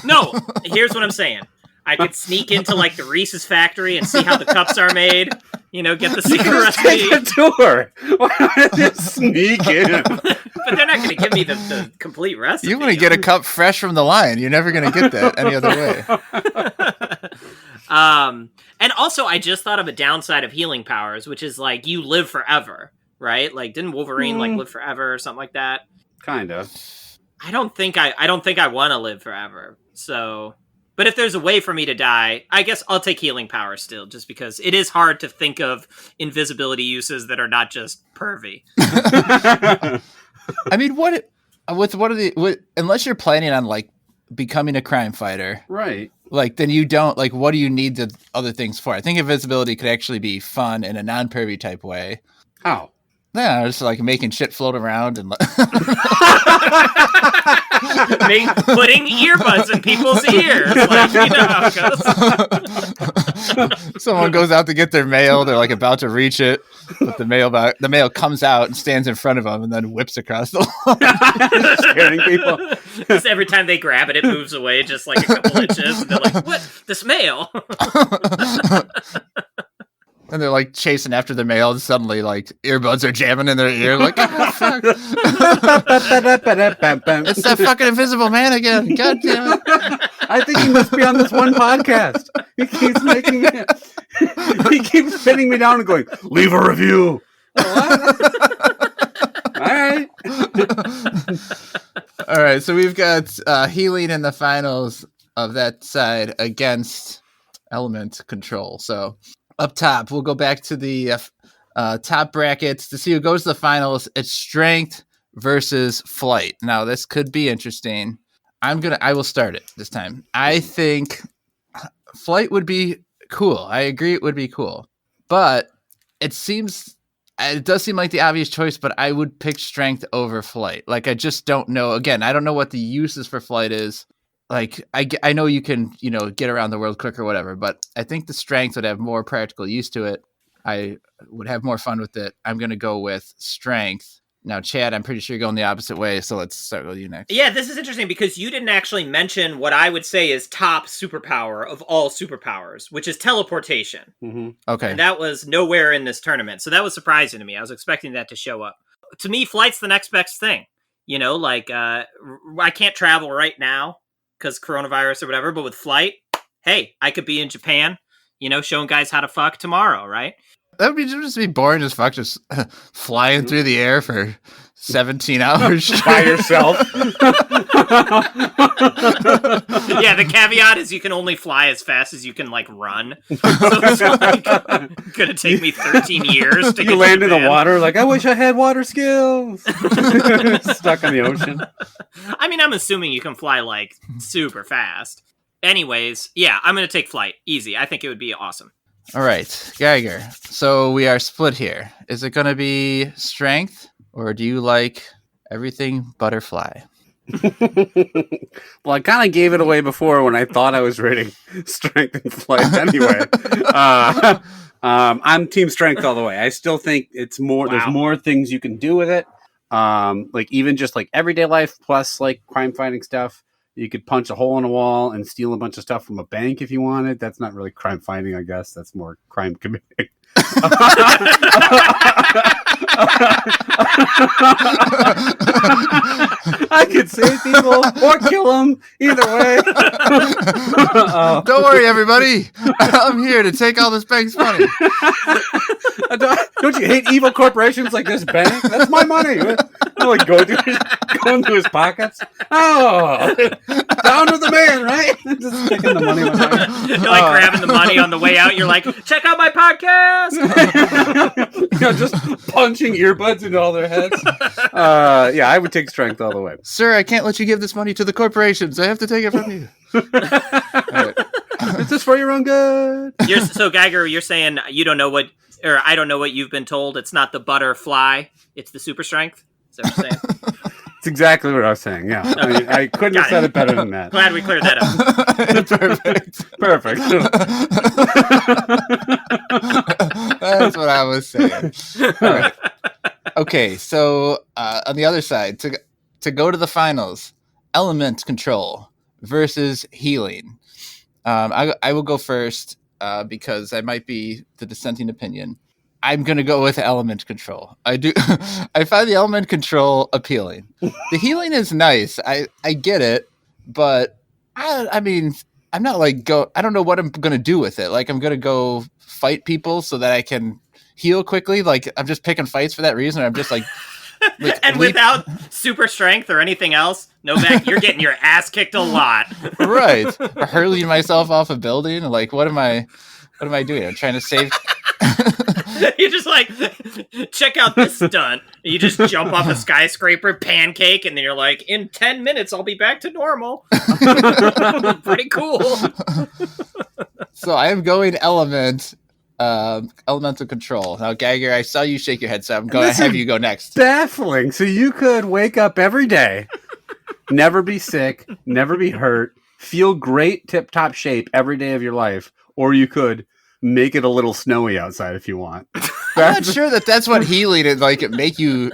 No, here's what I'm saying. I could sneak into like the Reese's factory and see how the cups are made. You know, get the secret recipe. Take a tour. Why not just sneak in? But they're not going to give me the complete recipe. You want to get a cup fresh from the line. You're never going to get that any other way. And also, I just thought of a downside of healing powers, which is like you live forever, right? Like, didn't Wolverine like live forever or something like that? Kind of. I don't think I want to live forever. So, but if there's a way for me to die, I guess I'll take healing powers still, just because it is hard to think of invisibility uses that are not just pervy. I mean, unless you're planning on like becoming a crime fighter, right? Like, then you don't, like, what do you need the other things for? I think invisibility could actually be fun in a non-pervy type way. How? Yeah, just like making shit float around and putting earbuds in people's ears. Like, you know how it goes. Someone goes out to get their mail. They're like about to reach it, but the mail comes out and stands in front of them and then whips across the lawn. Scaring people. Just every time they grab it, it moves away just like a couple inches. And they're like, what? This mail? And they're like chasing after the mail, and suddenly like earbuds are jamming in their ear. Like, oh, fuck. It's that fucking invisible man again. God damn it. I think he must be on this one podcast. He keeps making it. He keeps pinning me down and going, leave a review. All right. All right. So we've got healing in the finals of that side against element control. So up top, we'll go back to the top brackets to see who goes to the finals. It's strength versus flight. Now, this could be interesting. I will start it this time. I think flight would be cool. I agree it would be cool. But it does seem like the obvious choice, but I would pick strength over flight. Like, I just don't know. Again, I don't know what the uses for flight is. Like, I know you can, get around the world quicker or whatever, but I think the strength would have more practical use to it. I would have more fun with it. I'm going to go with strength. Now, Chad, I'm pretty sure you're going the opposite way, so let's start with you next. Yeah, this is interesting because you didn't actually mention what I would say is top superpower of all superpowers, which is teleportation. Mm-hmm. Okay. And that was nowhere in this tournament, so that was surprising to me. I was expecting that to show up. To me, flight's the next best thing. I can't travel right now because coronavirus or whatever, but with flight, hey, I could be in Japan, showing guys how to fuck tomorrow, right? That would just be boring as fuck, just flying through the air for 17 hours by yourself. Yeah, the caveat is you can only fly as fast as you can like run. So it's like gonna take me 13 years to You get land to in the Japan. water like, I wish I had water skills. Stuck in the ocean. I mean, I'm assuming you can fly like super fast. Anyways, yeah, I'm gonna take flight. Easy. I think it would be awesome. All right, Geiger. So we are split here. Is it going to be strength, or do you like everything butterfly? Well, I kind of gave it away before when I thought I was rating strength and flight anyway. I'm team strength all the way. I still think it's more. Wow. There's more things you can do with it. Like even just like everyday life plus like crime fighting stuff. You could punch a hole in a wall and steal a bunch of stuff from a bank if you wanted. That's not really crime fighting, I guess. That's more crime committing. I could save people or kill them either way. Don't worry, everybody. I'm here to take all this bank's money. Don't you hate evil corporations like this bank? That's my money. Like going through his pockets. Oh, down with the man, right? Just taking the money. You're like grabbing the money on the way out. You're like, check out my podcast. Just punching earbuds into all their heads. Yeah, I would take strength all the way. Sir, I can't let you give this money to the corporations. I have to take it from you. Right. It's just for your own good. So, Geiger, you're saying you don't know what, or I don't know what you've been told. It's not the butterfly. It's the super strength. Is that what you're saying? That's exactly what I was saying. Yeah, I mean, I couldn't have said it better than that. Glad we cleared that up. Perfect. That's what I was saying. All right. Okay, so on the other side, to go to the finals, element control versus healing. I will go first because I might be the dissenting opinion. I'm going to go with element control. I do. I find the element control appealing. The healing is nice. I get it, but I mean, I'm not like I don't know what I'm going to do with it. Like I'm going to go fight people so that I can heal quickly. Like I'm just picking fights for that reason. I'm just like and without super strength or anything else, Novak, you're getting your ass kicked a lot. Right. Hurling myself off a building. Like, what am I doing? I'm trying to save. You just like, check out this stunt. You just jump off a skyscraper, pancake, and then you're like, in 10 minutes, I'll be back to normal. Pretty cool. So I am going elemental control. Now, Geiger, I saw you shake your head, so I'm going to have you go next. Baffling. So you could wake up every day, never be sick, never be hurt, feel great tip-top shape every day of your life, or you could make it a little snowy outside if you want. I'm not sure that's what healing is like. It makes you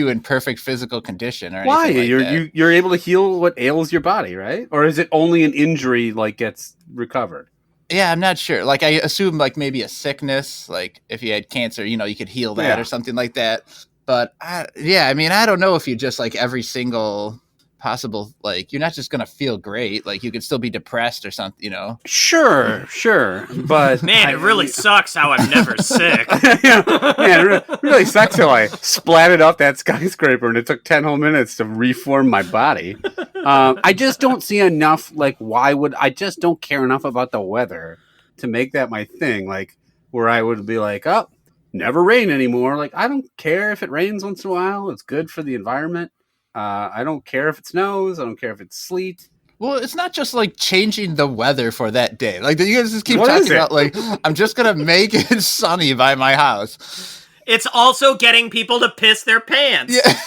in perfect physical condition or anything. Why? Like You're able to heal what ails your body, right? Or is it only an injury like gets recovered? Yeah, I'm not sure. Like I assume like maybe a sickness, like if you had cancer, you could heal that or something like that. But I mean, I don't know if you just like every single possible, like you're not just gonna feel great. Like you could still be depressed or something, Sure, but man, it really sucks how I'm never sick. It really sucks how I splatted up that skyscraper and it took 10 whole minutes to reform my body. I just don't see enough. Like, I just don't care enough about the weather to make that my thing. Like, where I would be like, oh, never rain anymore. Like, I don't care if it rains once in a while. It's good for the environment. I don't care if it snows. I don't care if it's sleet. Well, it's not just like changing the weather for that day. Like you guys just keep talking about like, I'm just going to make it sunny by my house. It's also getting people to piss their pants. Yeah.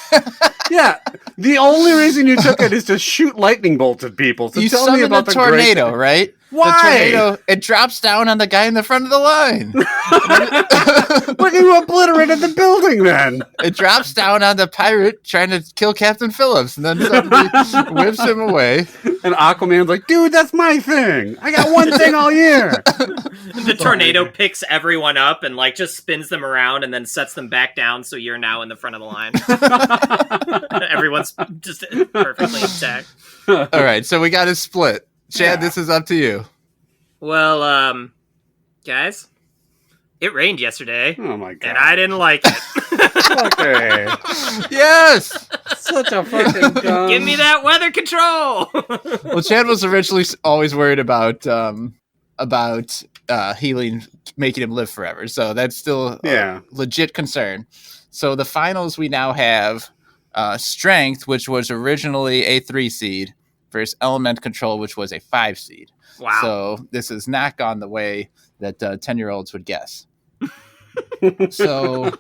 Yeah. The only reason you took it is to shoot lightning bolts at people. So you tell me about the tornado, right? Why? The tornado, it drops down on the guy in the front of the line. Look, you obliterated the building then. It drops down on the pirate trying to kill Captain Phillips and then suddenly whips him away. And Aquaman's like, dude, that's my thing. I got one thing all year. The tornado picks everyone up and like just spins them around and then sets them back down so you're now in the front of the line. Everyone's just perfectly intact. All right, so we got a split. Chad, This is up to you. Well, guys, It rained yesterday, Oh my god! and I didn't like it. Okay. Yes. Such a fucking dumb. Give me that weather control. Well, Chad was originally always worried about healing, making him live forever. So that's still a legit concern. So the finals, we now have Strength, which was originally a 3 seed, versus Element Control, which was a 5 seed. Wow. So this has not gone the way that 10-year-olds would guess. So,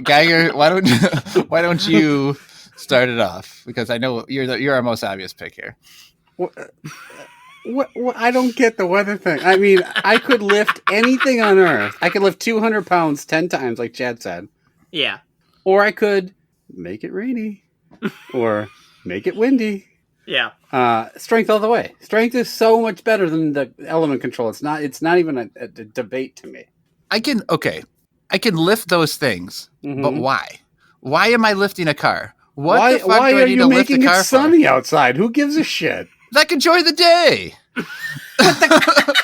Geiger, why don't you start it off? Because I know you're our most obvious pick here. What? I don't get the weather thing. I mean, I could lift anything on Earth. I could lift 200 pounds 10 times, like Chad said. Yeah. Or I could make it rainy, or make it windy. Yeah. Strength all the way. Strength is so much better than the element control. It's not even a debate to me. I can lift those things, but why? Why am I lifting a car? Why are you making it sunny outside? Who gives a shit? I can enjoy the day.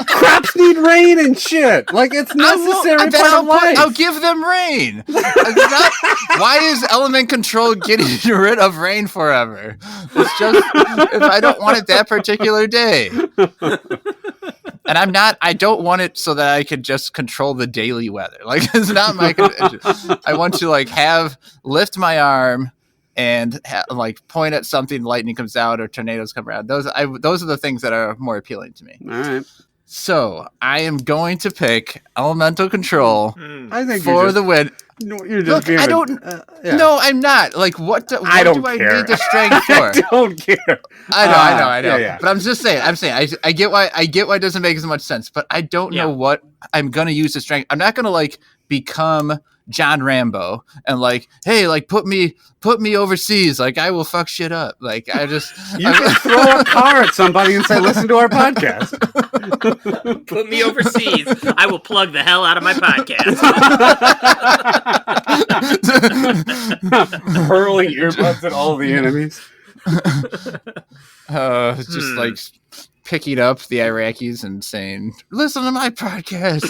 Crops need rain and shit. Like, it's necessary part of life. I'll give them rain. Why is element control getting rid of rain forever? It's just if I don't want it that particular day. And I don't want it so that I could just control the daily weather. Like, it's not my I want to lift my arm and point at something, lightning comes out or tornadoes come around. Those are the things that are more appealing to me. All right. So I am going to pick elemental control I think for the win. You're just being No, I'm not. Like, what do I need the strength for? I don't care. I know. Yeah. But I'm saying, I get why it doesn't make as much sense, but I don't know what I'm going to use the strength. I'm not going to become John Rambo and put me overseas. Like, I will fuck shit up. Like, I just you can throw a car at somebody and say, listen to our podcast. Put me overseas. I will plug the hell out of my podcast. Hurling earbuds at all the enemies. Just picking up the Iraqis and saying, listen to my podcast.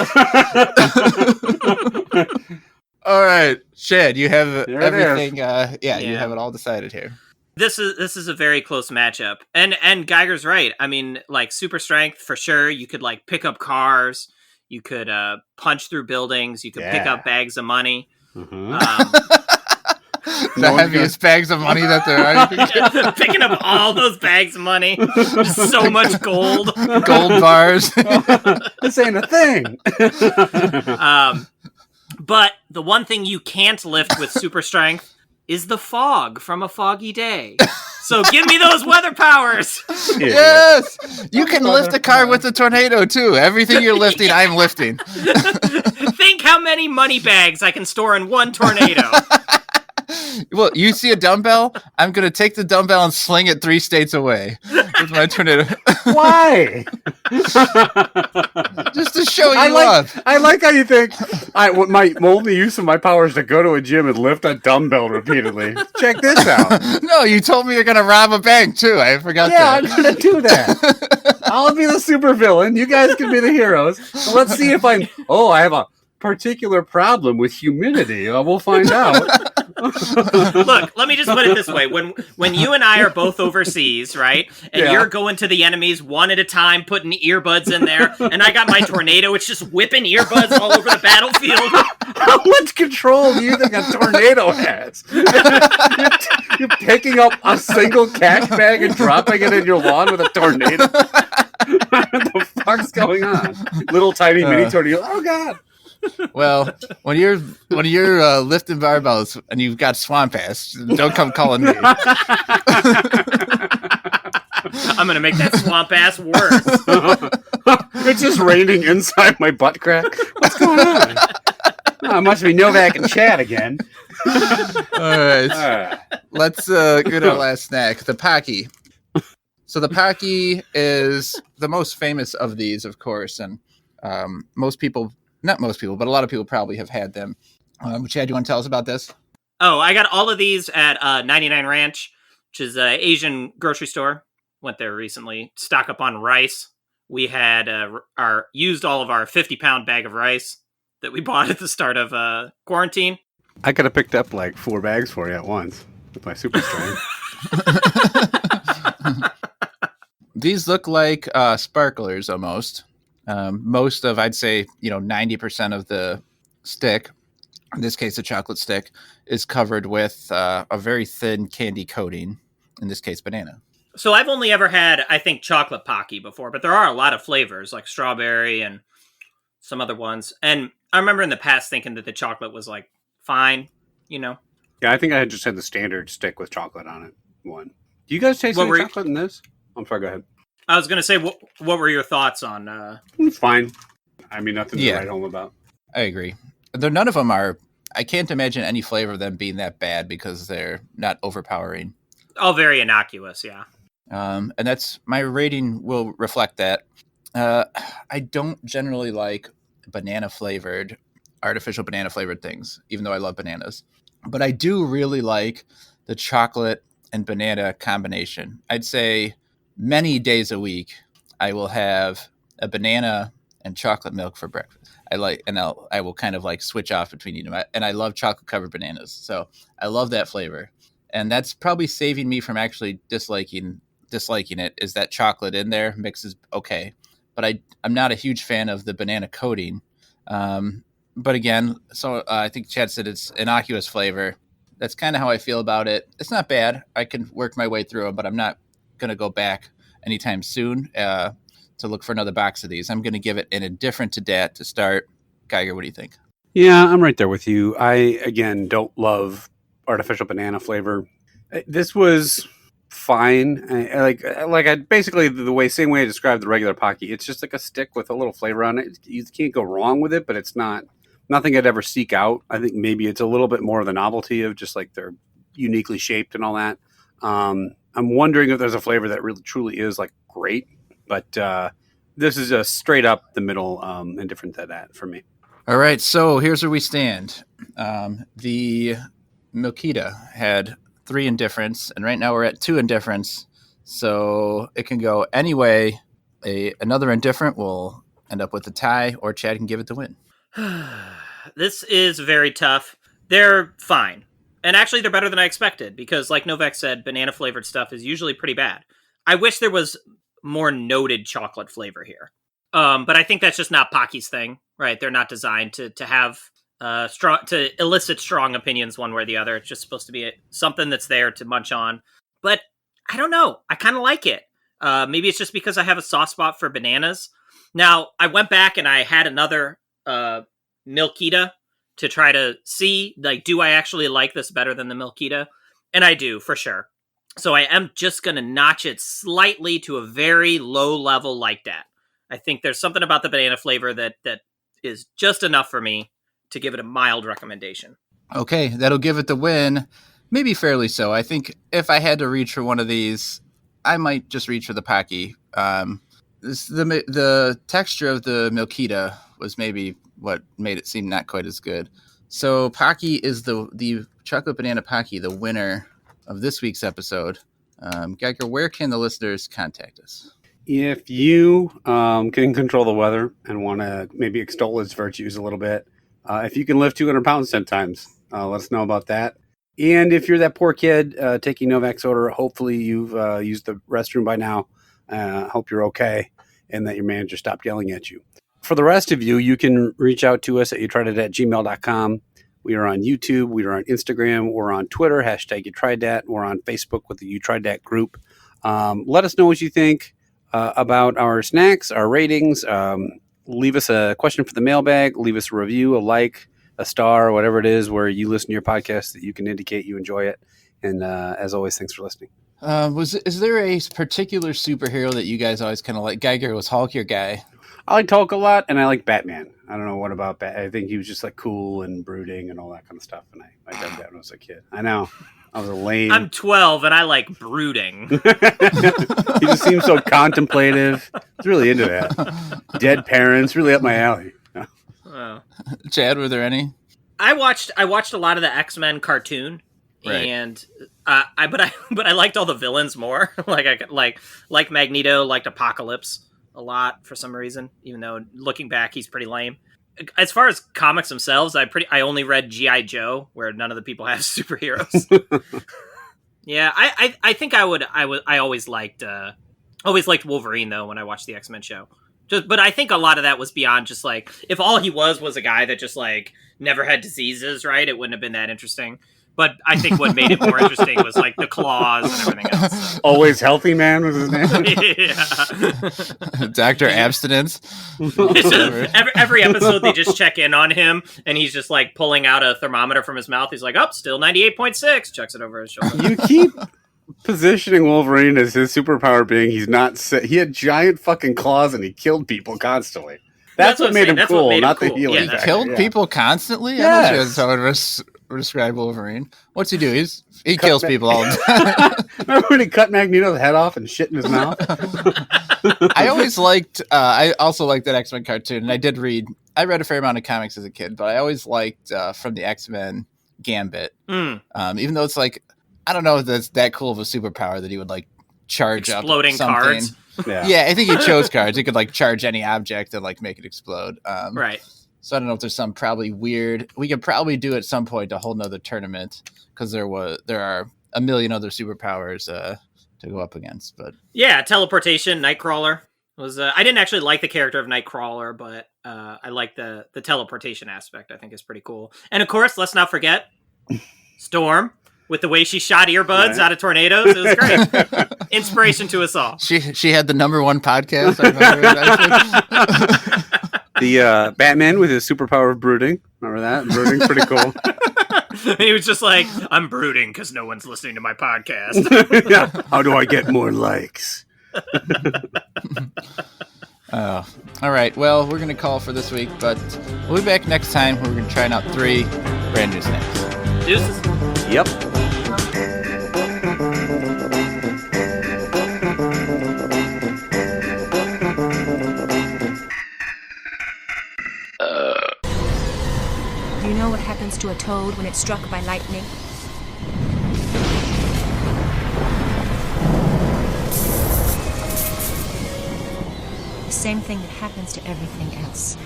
All right, Chad, you have everything. You have it all decided here. This is a very close matchup, and Geiger's right. I mean, super strength for sure. You could pick up cars. You could punch through buildings. You could pick up bags of money. The heaviest bags of money that there are. Picking up all those bags of money. Just so much gold. Gold bars. This ain't a thing. But the one thing you can't lift with super strength is the fog from a foggy day. So give me those weather powers. Yes! You can lift a car with a tornado, too. Everything you're lifting, I'm lifting. Think how many money bags I can store in one tornado. Well, you see a dumbbell? I'm going to take the dumbbell and sling it 3 states away with my tornado. Why? Just to show you up. I like how you think, my only use of my power is to go to a gym and lift a dumbbell repeatedly. Check this out. No, you told me you're going to rob a bank, too. I forgot that. Yeah, I'm going to do that. I'll be the supervillain. You guys can be the heroes. So let's see if I have a particular problem with humidity. We'll find out. Look, let me just put it this way. When you and I are both overseas, right? And you're going to the enemies one at a time, putting earbuds in there, and I got my tornado, it's just whipping earbuds all over the battlefield. How much control do you think a tornado has? You're picking up a single cash bag and dropping it in your lawn with a tornado? What the fuck's going on? Little tiny mini tornado. Oh, God. Well, when you're lifting barbells and you've got swamp ass, don't come calling me. I'm gonna make that swamp ass worse. It's just raining inside my butt crack. What's going on? Oh, it must be Novak and Chad again. All right. Let's go to our last snack, the Pocky. So the Pocky is the most famous of these, of course, and not most people, but a lot of people probably have had them. Chad, you want to tell us about this? Oh, I got all of these at 99 Ranch, which is an Asian grocery store. Went there recently. Stock up on rice. We had used all of our 50-pound bag of rice. that we bought at the start of quarantine. I could have picked up like 4 bags for you at once with my super strength. These look like sparklers almost. Most of, I'd say, 90% of the stick, in this case, the chocolate stick, is covered with a very thin candy coating, in this case, banana. So I've only ever had, I think, chocolate Pocky before, but there are a lot of flavors like strawberry and some other ones. And I remember in the past thinking that the chocolate was like fine, Yeah, I think I just had the standard stick with chocolate on it. One. Do you guys taste any chocolate in this? I'm sorry, go ahead. I was going to say, what were your thoughts on... It's fine. I mean, nothing to write home about. I agree. Though none of them are... I can't imagine any flavor of them being that bad because they're not overpowering. Oh, very innocuous, yeah. And that's... My rating will reflect that. I don't generally like artificial banana flavored things, even though I love bananas. But I do really like the chocolate and banana combination. I'd say many days a week, I will have a banana and chocolate milk for breakfast. I will kind of like switch off between eating them. And I love chocolate covered bananas. So I love that flavor. And that's probably saving me from actually disliking it, is that chocolate in there mixes okay. But I'm not a huge fan of the banana coating. But again, so I think Chad said it's innocuous flavor. That's kind of how I feel about it. It's not bad. I can work my way through them, but I'm not going to go back anytime soon to look for another box of these. I'm going to give it an indifferent to dat to start. Geiger, what do you think? Yeah, I'm right there with you. I, again, don't love artificial banana flavor. This was fine. I basically same way I described the regular Pocky. It's just like a stick with a little flavor on it. You can't go wrong with it, but it's nothing I'd ever seek out. I think maybe it's a little bit more of the novelty of just like they're uniquely shaped and all that. I'm wondering if there's a flavor that really truly is like great, but this is a straight up the middle indifferent to that for me. All right, so here's where we stand. The Milkita had 3 indifferents, and right now we're at 2 indifferents, so it can go any way. Another indifferent will end up with a tie, or Chad can give it the win. This is very tough. They're fine. And actually, they're better than I expected, because like Novak said, banana-flavored stuff is usually pretty bad. I wish there was more noted chocolate flavor here. But I think that's just not Pocky's thing, right? They're not designed to have to elicit strong opinions one way or the other. It's just supposed to be something that's there to munch on. But I don't know. I kind of like it. Maybe it's just because I have a soft spot for bananas. Now, I went back and I had another Milkita to try to see, like, do I actually like this better than the Milkita? And I do, for sure. So I am just going to notch it slightly to a very low level like that. I think there's something about the banana flavor that is just enough for me to give it a mild recommendation. Okay, that'll give it the win. Maybe fairly so. I think if I had to reach for one of these, I might just reach for the Pocky. The texture of the Milkita was maybe what made it seem not quite as good. So Pocky is the Chocolate Banana Pocky, the winner of this week's episode. Geiger, where can the listeners contact us? If you can control the weather and want to maybe extol its virtues a little bit, if you can lift 200 pounds 10 times, let us know about that. And if you're that poor kid taking Novak's order, hopefully you've used the restroom by now. Hope you're okay and that your manager stopped yelling at you. For the rest of you, you can reach out to us at youtrydat@gmail.com. We are on YouTube. We are on Instagram. We're on Twitter, # You Tried Dat. We're on Facebook with the You Tried Dat group. Let us know what you think about our snacks, our ratings. Leave us a question for the mailbag. Leave us a review, a like, a star, whatever it is where you listen to your podcast that you can indicate you enjoy it. And as always, thanks for listening. Is there a particular superhero that you guys always kind of like? Geiger, was Hulk your guy? I like Hulk a lot, and I like Batman. I don't know what about Batman. I think he was just like cool and brooding and all that kind of stuff. And I dug that when I was a kid. I know. I was a lame. I'm 12 and I like brooding. He just seems so contemplative. He's really into that. Dead parents, really up my alley. Oh. Chad, were there any? I watched a lot of the X-Men cartoon, right. And I liked all the villains more. like Magneto, liked Apocalypse a lot for some reason. Even though looking back, he's pretty lame. as far as comics themselves, I only read G.I. Joe, where none of the people have superheroes. Yeah, I think I always liked Wolverine though when I watched the X-Men show. But I think a lot of that was beyond just like, if all he was a guy that just like never had diseases, right? It wouldn't have been that interesting. But I think what made it more interesting was like the claws and everything else. So. Always Healthy Man was his name. Yeah. Dr. Abstinence. Every episode they just check in on him and he's just like pulling out a thermometer from his mouth. He's like, oh, still 98.6. Chucks it over his shoulder. You keep positioning Wolverine as his superpower being he had giant fucking claws and he killed people constantly. That's what made him cool, not the healing. He killed people constantly? Yes. I don't think that's how I would describe Wolverine. What's he do? He kills people all the time. Remember when he cut Magneto's head off and shit in his mouth? I also liked that X-Men cartoon, and I read a fair amount of comics as a kid, but I always liked from the X-Men Gambit. Even though it's like, I don't know if that's that cool of a superpower that he would like charge exploding up something. Cards. Yeah, I think he chose cards. He could like charge any object and like make it explode. Right. So I don't know if there's some probably weird. We could probably do at some point a whole nother tournament because there are a million other superpowers to go up against. But yeah, teleportation, Nightcrawler was. I didn't actually like the character of Nightcrawler, but I like the teleportation aspect. I think is pretty cool. And of course, let's not forget Storm. With the way she shot earbuds out of tornadoes, it was great. Inspiration to us all. She had the #1 podcast. I remember the Batman with his superpower of brooding. Remember that? Brooding's pretty cool. He was just like, I'm brooding because no one's listening to my podcast. Yeah. How do I get more likes? Oh, all right. Well, we're going to call for this week, but we'll be back next time. We're going to try out 3 brand new snacks. Deuces. Yep. Do you know what happens to a toad when it's struck by lightning? The same thing that happens to everything else.